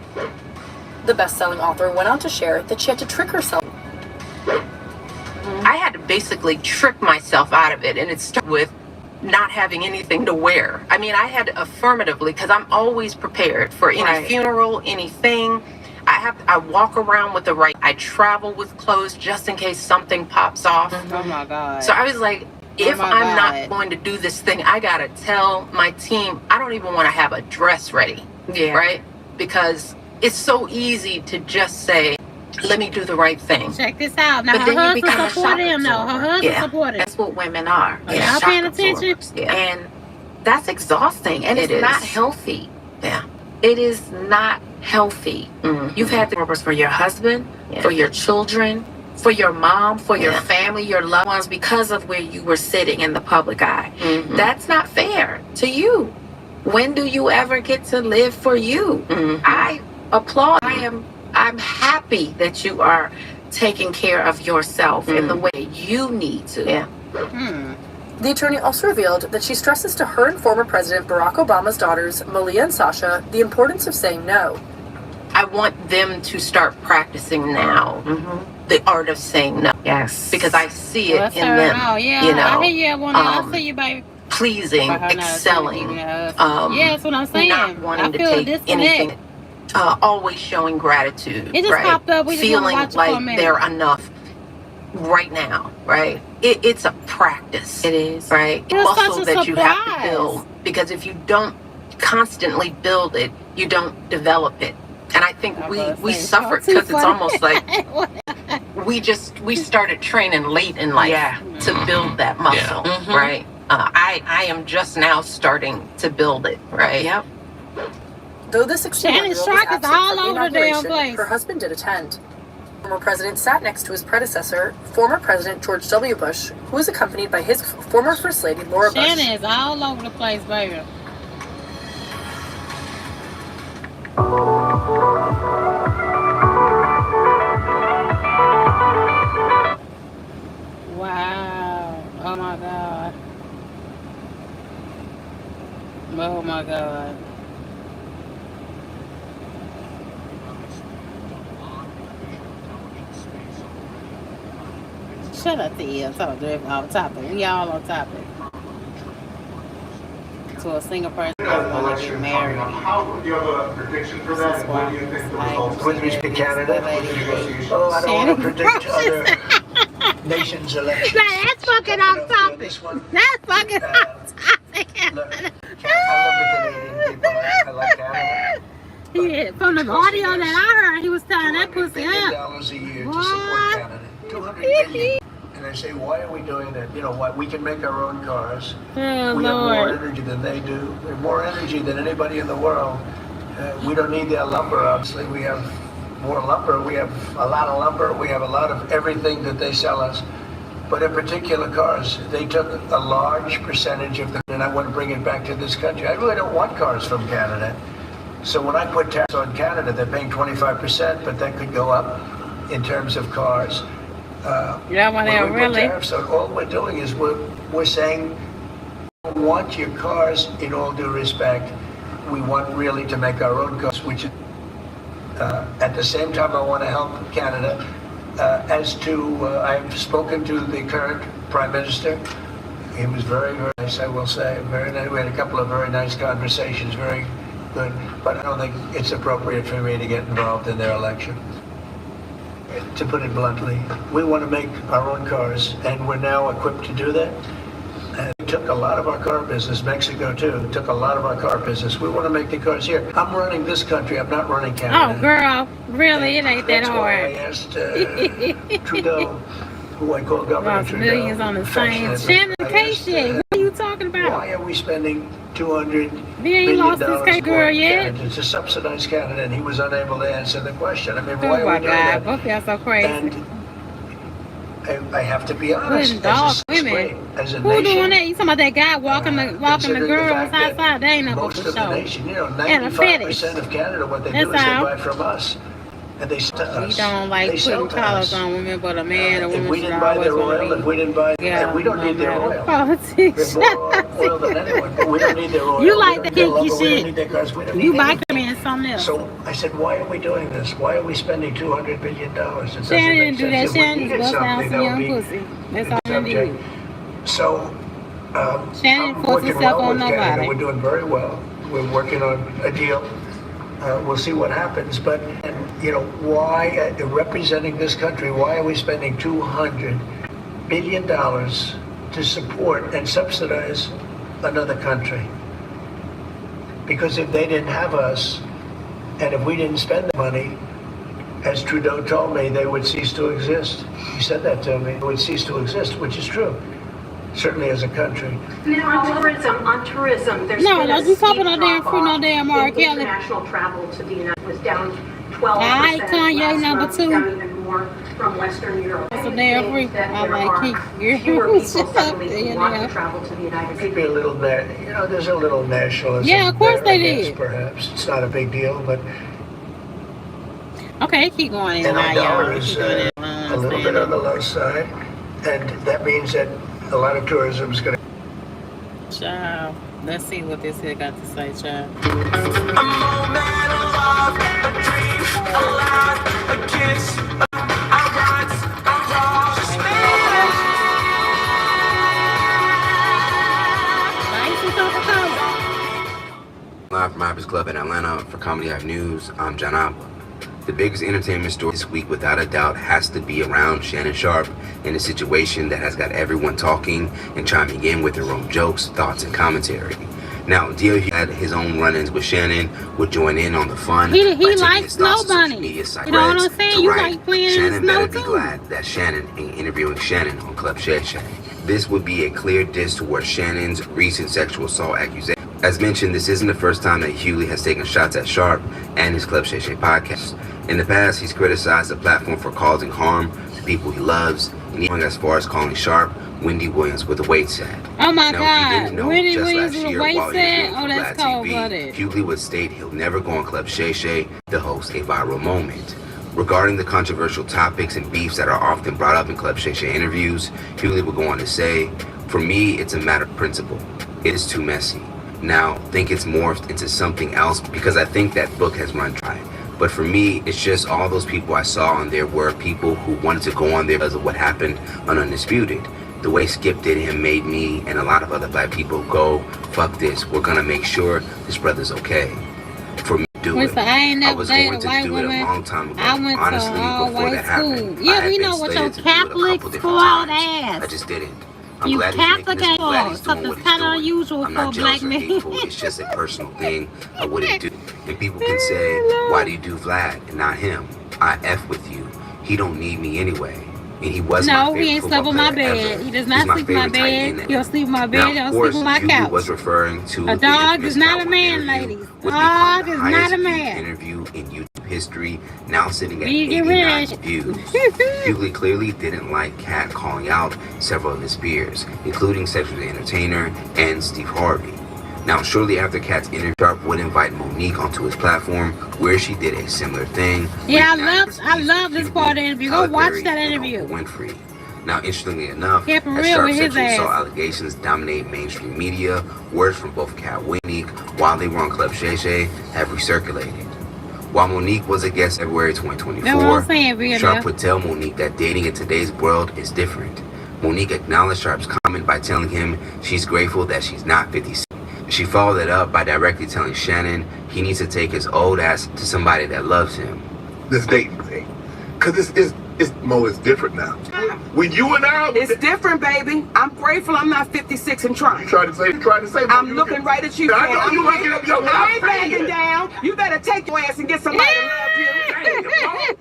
The best-selling author went on to share that she had to trick herself. I had to basically trick myself out of it, and it started with not having anything to wear. I mean, I had to affirmatively, because I'm always prepared for any funeral, anything. I walk around with the right. I travel with clothes just in case something pops off. Oh my God. So I was like, if I'm not going to do this thing, I gotta tell my team I don't even want to have a dress ready. Yeah. Right? Because it's so easy to just say, let me do the right thing. Check this out. Now, but her then you husband become a supported him, though. shock Her husband absorber. supported him. That's what women are. Y'all paying attention? Yeah. And that's exhausting, and it's not healthy. Yeah. It is not healthy. You've had the purpose for your husband, for your children, for your mom, for your family, your loved ones, because of where you were sitting in the public eye. That's not fair to you. When do you ever get to live for you? I applaud. I'm happy that you are taking care of yourself in the way you need to. Yeah. The attorney also revealed that she stresses to her and former President Barack Obama's daughters, Malia and Sasha, the importance of saying no. I want them to start practicing now the art of saying no. Yes. Because I see it in them. Oh, yeah. You know, I hear you, everyone. I see you, baby. Pleasing, excelling. Yeah, that's what I'm saying. Not wanting to take anything. Always showing gratitude. It just popped up. We just feeling watch like for a minute. they're enough right now, right? It's a practice. It is. Right? It was Muscle such a that you have to surprise. build. Because if you don't constantly build it, you don't develop it. And I think we suffered because it's almost like we started training late in life to build that muscle, right? I am just now starting to build it, right? Yep. Though the 16-year-old was absent all from the over the damn inauguration, place. her husband did attend. The former president sat next to his predecessor, former President George W. Bush, who was accompanied by his former First Lady, Laura Bush. Shannon is all over the place, baby. Wow. Oh my God. Oh my God. Shut up, T. I'm talking off topic. We all on topic. To a single person that want to get married. How do you have a prediction for that? What do you think the results With respect to Canada, I don't want to predict other nations' elections. Now, that's fucking off topic. That's fucking off topic. Look, I love the Canadian people. I like Canada. Yeah, from the audio that I heard, he was telling that pussy $200 billion up. a year to support Canada. $200 billion. And I say, why are we doing that? You know what? We can make our own cars. Oh, we have more Lord. energy than they do. We have more energy than anybody in the world. We don't need their lumber, obviously. We have more lumber. We have a lot of lumber. We have a lot of everything that they sell us. But in particular cars, they took a large percentage of them, and I want to bring it back to this country. I really don't want cars from Canada. So when I put tax on Canada, they're paying 25%, but that could go up in terms of cars. Yeah, well, they when we really. put tariffs on, all we're doing is we're saying we want your cars in all due respect. We want really to make our own cars, which at the same time I want to help Canada. As to, I've spoken to the current Prime Minister. He was very, very nice, I will say. Very nice. We had a couple of very nice conversations, very good. But I don't think it's appropriate for me to get involved in their election. To put it bluntly, we want to make our own cars, and we're now equipped to do that. And it took a lot of our car business, Mexico too, took a lot of our car business. We want to make the cars here. I'm running this country, I'm not running Canada. Oh, girl, really, it ain't that That's why hard. I asked Trudeau, who I call Governor Lost Trudeau. millions on the same. Shannon, the case shit. What are you talking about? Why are we spending $200 He ain't billion lost his case, girl, yet. Canada to subsidize Canada? And he was unable to answer the question. I mean, Oh why are my we doing God, that? both y'all so crazy. And I have to be honest, Putting dogs, women. as a Who nation, doing that? You talking about that guy walking the considering the girls fact that outside? They ain't no most for of the show. nation, you know, And a fetish. 95% of Canada, what they That's do is they all. buy from us. And they sell to us. We don't like They sell putting to collars us. on women, but a man or If woman we should didn't buy always their want oil, to if we didn't buy, and we don't need their oil. Politics. We have more oil than anyone, but we don't need their oil. You We like don't the need their kinky lumber, we don't shit. need their cars, we don't You need like anything. them in something else. So I said, why are we doing this? Why are we spending $200 billion? It doesn't Shannon make didn't do that. sense. If we Shannon needed just bust down something, some that young would be pussy. That's the all I subject. need. So Shannon I'm forced working herself well on with Canada. nobody. We're doing very well. We're working on a deal. We'll see what happens. But, you know, why, representing this country, why are we spending $200 billion to support and subsidize another country? Because if they didn't have us, and if we didn't spend the money, as Trudeau told me, they would cease to exist. He said that to me. They would cease to exist, which is true. Certainly as a country. On tourism, there's No, been don't a you steep talking no damn fruit, no drop-off damn R. in Kelly. international travel to the United was down 12%. Alright, Kanye last number month, 2. down even more from Western Europe. That's a damn Think freak. that I there like are keep fewer your people suddenly who want to yeah. travel to the United States. Maybe a little bit, you know, there's a little nationalism. Yeah, of course there, they I guess, did. Perhaps it's not a big deal, but Okay, keep going in and now, our y'all. dollar is Keep doing it. a little bit on the low side, and that means that a lot of tourism is going to. Child, let's see what this here got to say, child. A moment, a love, a dream, a laugh, a kiss, a rise, a wrong, just Live from Hoppers Club in Atlanta for Comedy Hive News, I'm John Abba. The biggest entertainment story this week, without a doubt, has to be around Shannon Sharpe in a situation that has got everyone talking and chiming in with their own jokes, thoughts, and commentary. Now, DOU had his own run-ins with Shannon, would join in on the fun. He likes snow bunnies. You know what I'm saying? You like playing Shannon in the snow better be too. glad that Shannon ain't interviewing Shannon on Club Shay Shay. This would be a clear diss towards Shannon's recent sexual assault accusation. As mentioned, this isn't the first time that Hughley has taken shots at Sharp and his Club Shay Shay podcast. In the past, he's criticized the platform for causing harm to people he loves, and even as far as calling Sharp Wendy Williams with a weight set. Oh my now, God, Wendy Williams with a weight set? Oh, that's cold-blooded. Hughley would state he'll never go on Club Shay Shay to host a viral moment. Regarding the controversial topics and beefs that are often brought up in Club Shay Shay interviews, Hughley would go on to say, "For me, it's a matter of principle. It is too messy. Now, think it's morphed into something else because I think that book has run dry. But for me, it's just all those people I saw on there were people who wanted to go on there because of what happened on Undisputed. The way Skip did him made me and a lot of other black people go, fuck this, we're gonna make sure this brother's okay." For me to do it, I was going to do it a long time ago. Honestly, before that happened, yeah, we know what your Catholic squad ass. I just didn't. I'm you glad Catholic he's making this, glad he's doing something what he's kind of doing. unusual I'm for a not black jealous or man. hateful. It's just a personal thing I wouldn't do. And people can say, why do you do Vlad and not him? I F with you. He don't need me anyway. And he was my favorite he ain't slept on my football player bed. ever. He does not sleep on my bed. He'll sleep on my bed. Now, He'll of course, sleep on my Hughley couch. was referring to A the dog infamous is not a Catwoman man, interview, ladies. which Dog became is the not highest a viewed man. interview in YouTube history, now sitting at You get rid of 89 that views. Hughley clearly didn't like Cat calling out several of his peers, including Cedric the Entertainer and Steve Harvey. Now, shortly after Cat's interview, Sharp would invite Monique onto his platform, where she did a similar thing. Yeah, I love this part of the interview. Go watch that interview. Winfrey. Now, interestingly enough, Kept as real Sharp's with his sexual assault ass. allegations dominate mainstream media, words from both Cat and Monique, while they were on Club Shay Shay, have recirculated. While Monique was a guest February 2024, That's what I'm saying, Rita. Sharp would tell Monique that dating in today's world is different. Monique acknowledged Sharp's comment by telling him she's grateful that she's not 56. She followed it up by directly telling Shannon he needs to take his old ass to somebody that loves him. This dating thing. Because it's different now. When you and I... It's different, baby. I'm grateful I'm not 56 and trying. Trying to say... I'm looking right at you. I know you looking up your... I ain't backing down. You better take your ass and get somebody to love you.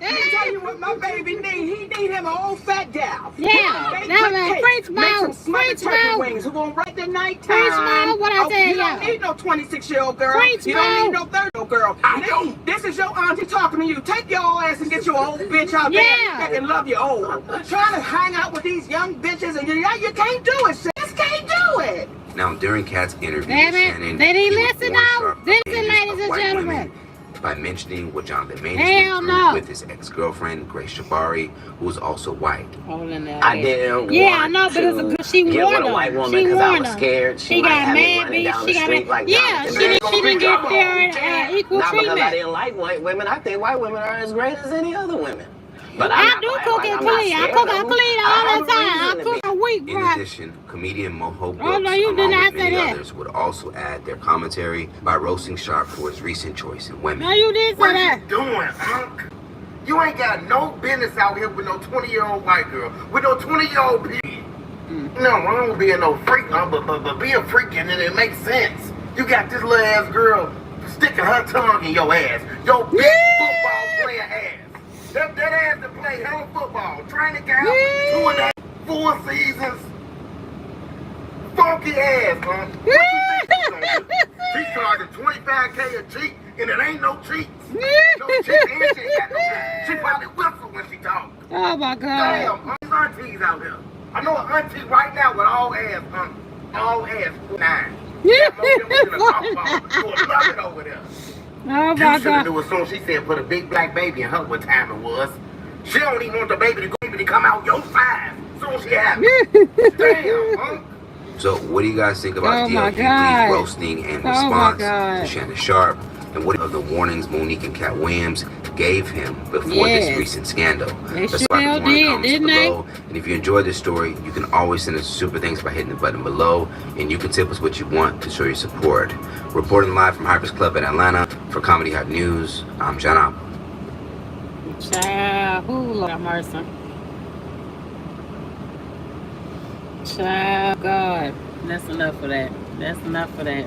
Let me tell you what my baby need. He need him an old fat gal. Yeah. French mouth. French mouth. Wings. Who gonna write the night time? French mouth. What I tell you don't need no 26-year-old girl. French you don't need no 30-year-old girl. This is your auntie talking to you. Take your old ass and get your old bitch out there that can love you old. Trying to hang out with these young bitches and you can't do it, sis. Just can't do it. Now, during Cat's interview, Damn it. Shannon... Did he listen now? Listen, ladies and gentlemen. By mentioning what Jonathan Maines Hell went no. through with his ex-girlfriend, Grace Shabari, who was also white. I didn't I know, but it's a good. She get warned with a him. white woman She because I warned was him. scared. She might got have me mad, running bitch. down She the got street like yeah. Jonathan She Maines. didn't get fair equal Not because I treatment. didn't like white women. I think white women are as great as any other women. But I do cook and clean. I cook and clean all the time. I cook a week, In bro. addition, comedian Moho Brooks, Oh, no, you did along not with say many that. others, would also add their commentary by roasting Sharp for his recent choice in women. No, you did say What that. you doing, punk? You ain't got no business out here with no 20-year-old white girl, with no 20-year-old bitch. No, wrong with being no freak, but be a freak and it makes sense. You got this little ass girl sticking her tongue in your ass, your big football player ass. That ass that play hella football, training camp, 2.5, 4 seasons. Funky ass, man. What you think she's gonna do? She charging $25K a cheat, and it ain't no cheats. No cheats, and she ain't got no cheats. She probably whistle when she talk. Oh my God. Damn, these aunties out here. I know an auntie right now with all ass, all ass, 9. Yeah, love it over there. Oh my You should have God. knew as soon as she said put a big black baby in her what time it was. She don't even want the baby to come out your size. As soon as she have it. Damn, huh? So, what do you guys think about Oh my DLQ's God. roasting and Oh my response God. to Shannon Sharp? And what of the warnings Monique and Cat Williams gave him before Yes. this recent scandal? They Let's sure start with one in the did, comments didn't they? below. And if you enjoyed this story, you can always send us super thanks by hitting the button below. And you can tip us what you want to show your support. Reporting live from Hyper's Club in Atlanta for Comedy Hot News, I'm John Apple. Child, who Lord have mercy. Child, God. That's enough of that. That's enough of that.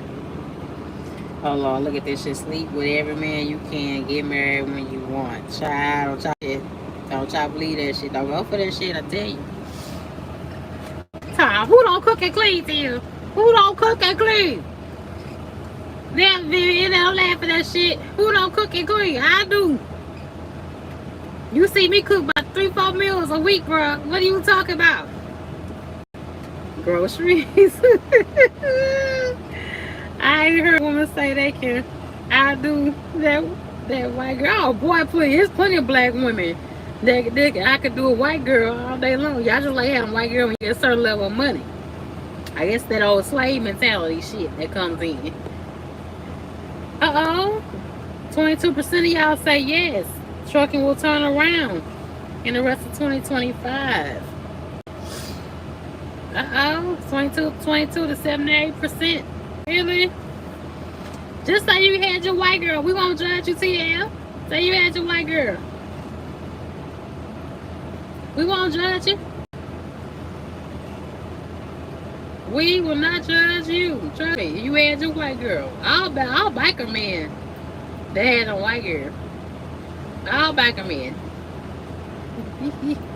Oh Lord, look at this shit. Sleep with every man you can. Get married when you want. Child, don't try to believe that shit. Don't go for that shit, I tell you. Tom, who don't cook and clean to you? Who don't cook and clean? Them Vivian, don't laugh at that shit. Who don't cook and clean? I do. You see me cook about 3-4 meals a week, bro. What are you talking about? Groceries. I ain't heard a woman say they can. I do that white girl. Oh boy, please. There's plenty of black women that I could do a white girl all day long. Y'all just like having a white girl when you get a certain level of money. I guess that old slave mentality shit that comes in. 22% of y'all say yes. Trucking will turn around in the rest of 2025. 22 to 78%. Really? Just say you had your white girl. We won't judge you, TL. Say you had your white girl. We won't judge you. We will not judge you. Trust me. You had your white girl. All biker men that had a white girl. All biker men.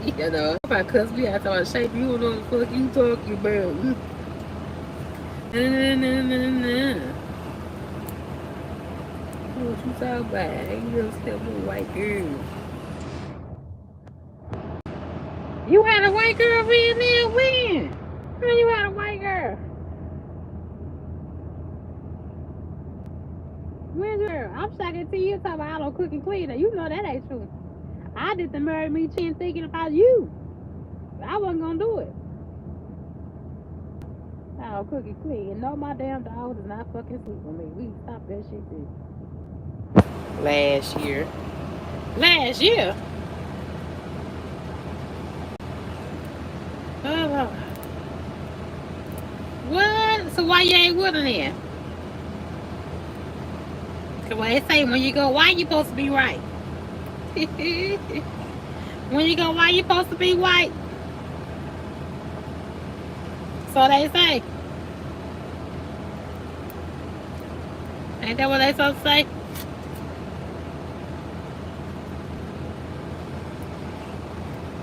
You know, if I cuss me, I thought shape you don't know what the fuck you talking about. What you talking about? You just still a white girl. You had a white girl Vietnam when? When you had a white girl? When girl? I'm talking to you talking about I don't cook and clean. You know that ain't true. I didn't marry me chin thinking about you. I wasn't gonna do it. I don't cook and clean. No, my damn dog does not fucking sleep with me. We stopped that shit too. Last year. Last year? What? So why you ain't with her then? Cause what they say, when you go, why you supposed to be right? When you go, why you supposed to be white? So they say. Ain't that what they supposed to say?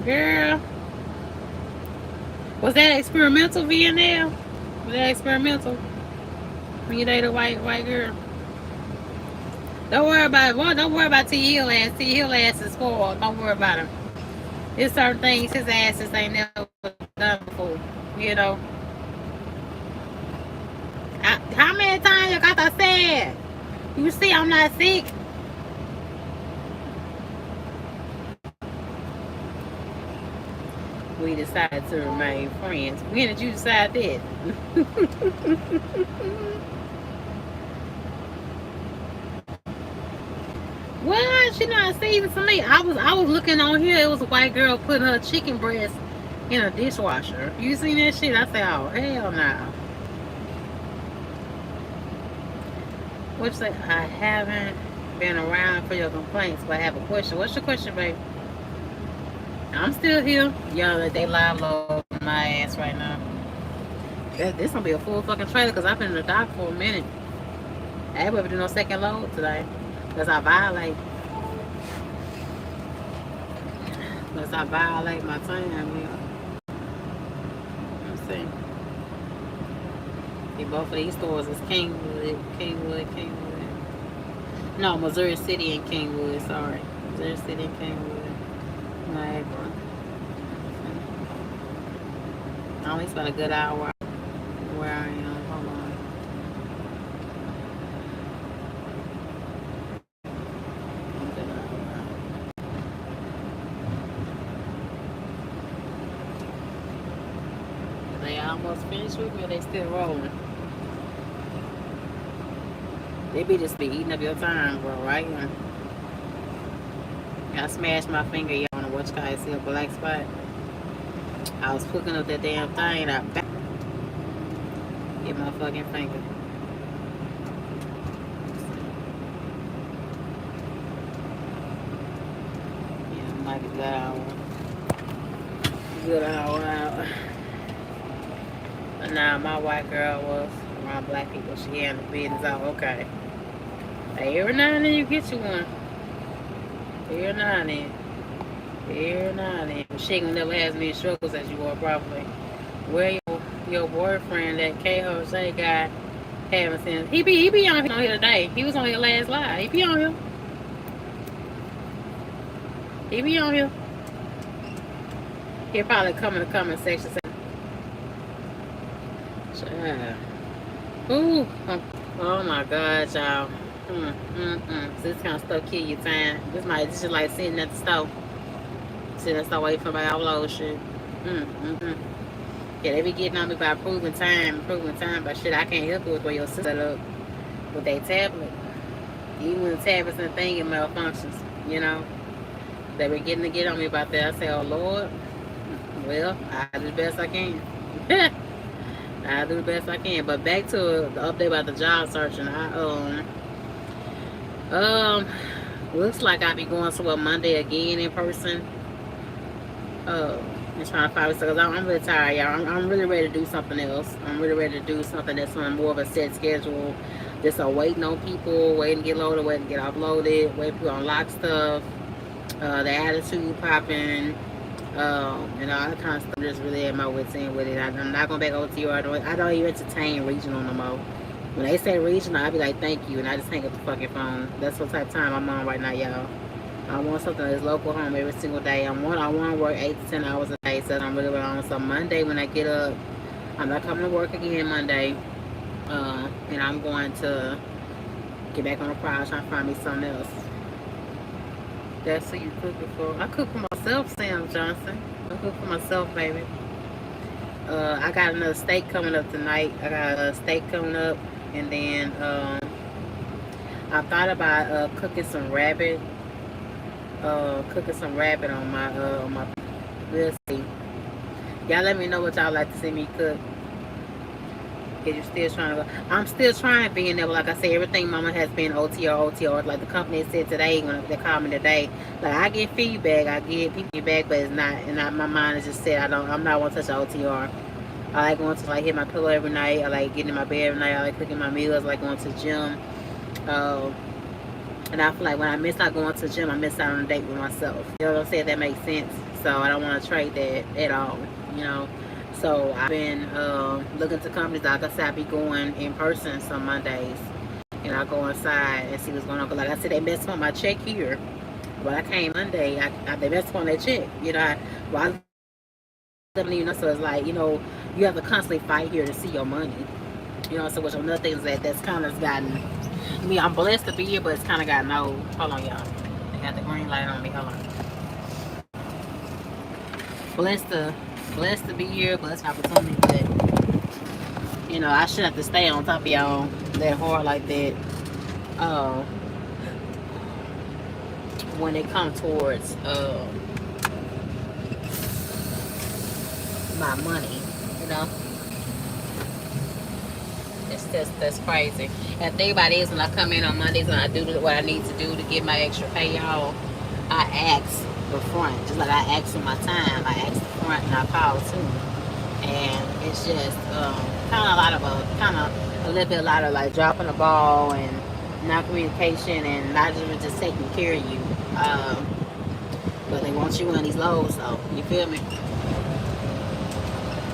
Girl. Was that experimental, VNL? Was that experimental? When you date a white girl? Don't worry about it. Well, don't worry about T. Hill ass. T. Hill ass is spoiled. Don't worry about him. There's certain things his asses ain't never done before. You know. How many times you got to say it? You see I'm not sick. We decided to remain friends. When did you decide that? What? She not saving for me. I was looking on here. It was a white girl putting her chicken breast in a dishwasher. You seen that shit? I said, oh hell no. What you say? I haven't been around for your complaints, but I have a question. What's your question, baby? I'm still here. Y'all, they live load my ass right now. This gonna be a full fucking trailer because I've been in the dock for a minute. I ain't ever do no second load today because I violate. Because I violate my time here. Let's see. Both of these stores is Kingwood. No, Missouri City and Kingwood. Sorry, Missouri City and Kingwood. Niagara. I only spent a good hour where I am. Hold on. They almost finished with me, or they still rolling? They be just be eating up your time, bro, right? I smashed my finger, y'all wanna watch guys see a black spot. I was hooking up that damn thing, I hit my fucking finger. Yeah, it might be good hour. Good hour out. But nah, my white girl was around black people. She handled business out okay. Every now and then you get you one. Every now and then. Every now and then. She ain't gonna never have as many struggles as you are probably. Where your boyfriend, that K Jose guy, haven't seen. He be on here today. He was on here last live. He be on here. He be on here. He'll probably come in the comment section saying, ooh, oh my God, y'all. This kind of stuff kill your time. This just like sitting at the stove. Sitting at the stove waiting for my upload shit. Yeah, they be getting on me by proving time, but shit, I can't help it with where your sister set up with their tablet. Even when the tablet's and thing, it malfunctions, you know. They be getting to get on me about that. I say, oh Lord, well, I do the best I can. I do the best I can. But back to the update about the job searching. Looks like I'll be going to a Monday again in person. And trying to find because I'm really tired, y'all. I'm really ready to do something else. I'm really ready to do something that's on more of a set schedule. Just waiting on people, waiting to get loaded, waiting to get uploaded, waiting to unlock stuff. The attitude popping, and all that kind of stuff. Just really at my wit's end with it. I'm not going back over to you. I don't even entertain regional no more. When they say regional, I be like, thank you, and I just hang up the fucking phone. That's what type of time I'm on right now, y'all. I want something that's local home every single day. I want to work 8 to 10 hours a day, so I'm really on. So Monday when I get up, I'm not coming to work again Monday, and I'm going to get back on the prize, trying to find me something else. That's who you cooking for. I cook for myself, Sam Johnson. I cook for myself, baby. I got another steak coming up tonight. I got a steak coming up, and then I thought about cooking some rabbit. On my. We'll see. Y'all let me know what y'all like to see me cook. If you're still trying to go, I'm still trying being there. Like I said, everything mama has been OTR. Like the company said today when they called me today. Like I get feedback, I get feedback, but it's not. And my mind is just said I'm not want to touch OTR. I like going to hit my pillow every night. I like getting in my bed every night. I like cooking my meals. I like going to the gym. And I feel like when I miss out going to the gym, I miss out on a date with myself. You know what I'm saying? That makes sense. So I don't want to trade that at all, you know. So I've been looking to companies. Like I said, I be going in person some Mondays. And I go inside and see what's going on. Because like I said, they messed up my check here. When I came Monday, they messed up on that check. You know, so it's like, you know, you have to constantly fight here to see your money. You know, so which another thing is that's kind of gotten, I mean, I'm blessed to be here, but it's kind of gotten old. Hold on, y'all. They got the green light on me. Hold on. Blessed to be here, blessed opportunity, but you know, I shouldn't have to stay on top of y'all that hard like that. When it comes towards my money, you know. That's crazy. And the thing about it is, when I come in on Mondays and I do what I need to do to get my extra pay, y'all, I ask the front, just like I ask for my time. I ask the front and I call too. And it's just kind of a little bit like dropping the ball and not communication and not even just taking care of you. But they want you on these lows, so you feel me?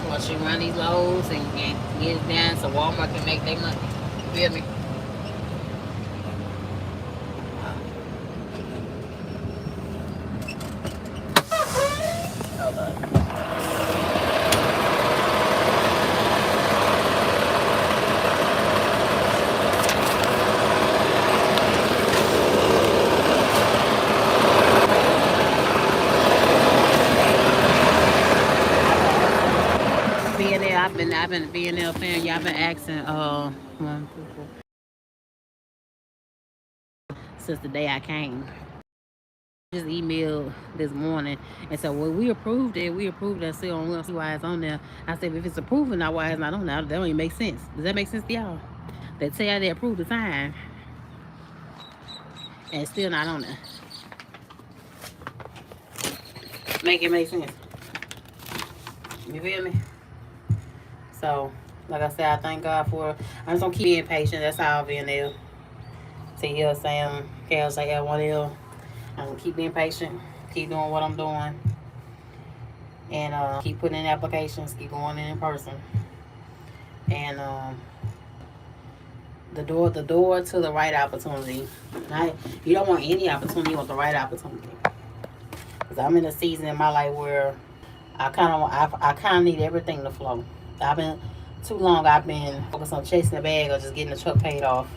Once you run these lows and get it down so Walmart can make their money. You feel me? Hold on. I've been being there fan. Y'all been asking since the day I came. Just emailed this morning and said, well, we approved it. We don't see why it's on there. I said, if it's approved and not why it's not on there, that don't even make sense. Does that make sense to y'all? They tell you they approved the time and it's still not on there. Make it make sense. You feel me? So, like I said, I thank God for it. I'm just gonna keep being patient. That's how I'll be in there. T-Hill, Sam, KLJ, L1L. I'm going to keep being patient, keep doing what I'm doing, and keep putting in applications, keep going in person. And the door to the right opportunity. You don't want any opportunity, you want the right opportunity. Because I'm in a season in my life where I kind of need everything to flow. I've been focused on chasing the bag or just getting the truck paid off.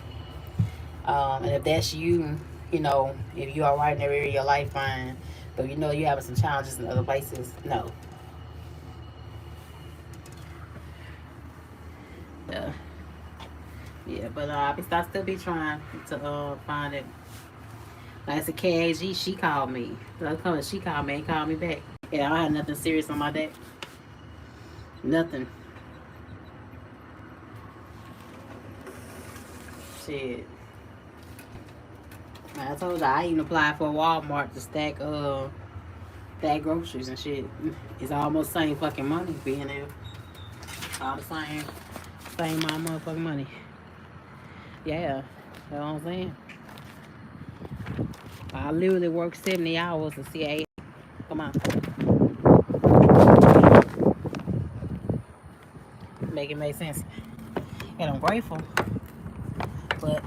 And if that's you, you know, if you are right in every area of your life, fine. But you know you're having some challenges in other places, no. Yeah, but I still be trying to find it. Like I said, KAG, she called me. She called me and called me back. Yeah, I had nothing serious on my deck. Nothing. Shit. I told you I even applied for Walmart to stack groceries and shit. It's almost the same fucking money being there. All the same amount of motherfucking money. Yeah, you know what I'm saying? I literally work 70 hours to see 8. Come on. Make it make sense. And I'm grateful. But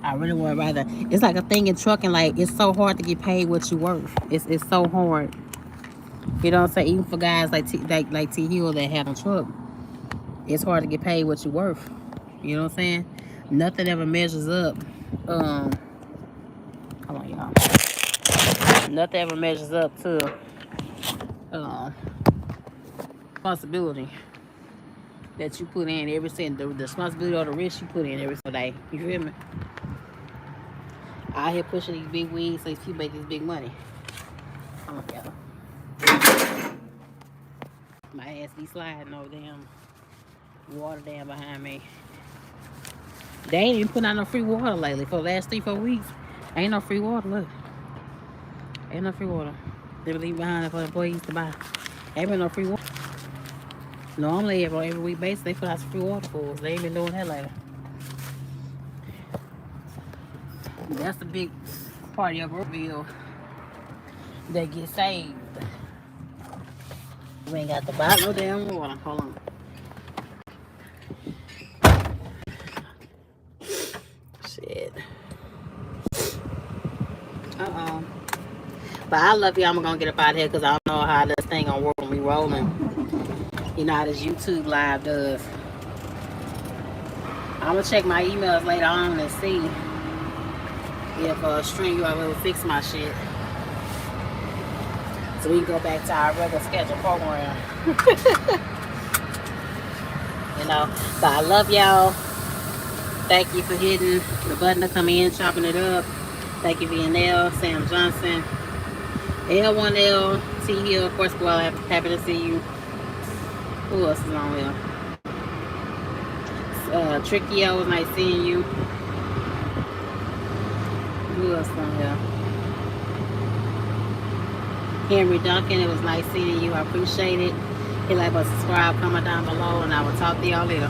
I really would rather. It's like a thing in trucking, like it's so hard to get paid what you worth. It's so hard. You know what I'm saying? Even for guys like T Hill that have a truck, it's hard to get paid what you worth. You know what I'm saying? Nothing ever measures up. Hold on, y'all. Nothing ever measures up to responsibility that you put in every cent. The responsibility or the risk you put in every single day. You feel me? Out here pushing these big wigs so these people make this big money. Come on, y'all. My ass be sliding over damn water down behind me. They ain't even putting out no free water lately. For the last 3-4 weeks, ain't no free water. Look, ain't no free water. They leave behind for the employees to buy. Ain't been no free water. Normally, every week basis, they put out some free water for us. They ain't been doing that lately. That's the big part of your growth bill that gets saved. We ain't got to buy no damn water. Hold on. Shit. But I love you. I'm gonna get up out of here because I don't know how this thing gonna work when we rolling. You know how this YouTube live does. I'm gonna check my emails later on and see if String you will fix my shit. So we can go back to our regular schedule program. You know, but I love y'all. Thank you for hitting the button to come in, chopping it up. Thank you, VNL, Sam Johnson, L1L, T Hill, of course, well, I'm happy to see you. Who else is on here? Trickio, it was nice seeing you. Who else on here? Henry Duncan, it was nice seeing you. I appreciate it. Hit like, but subscribe, comment down below, and I will talk to y'all later.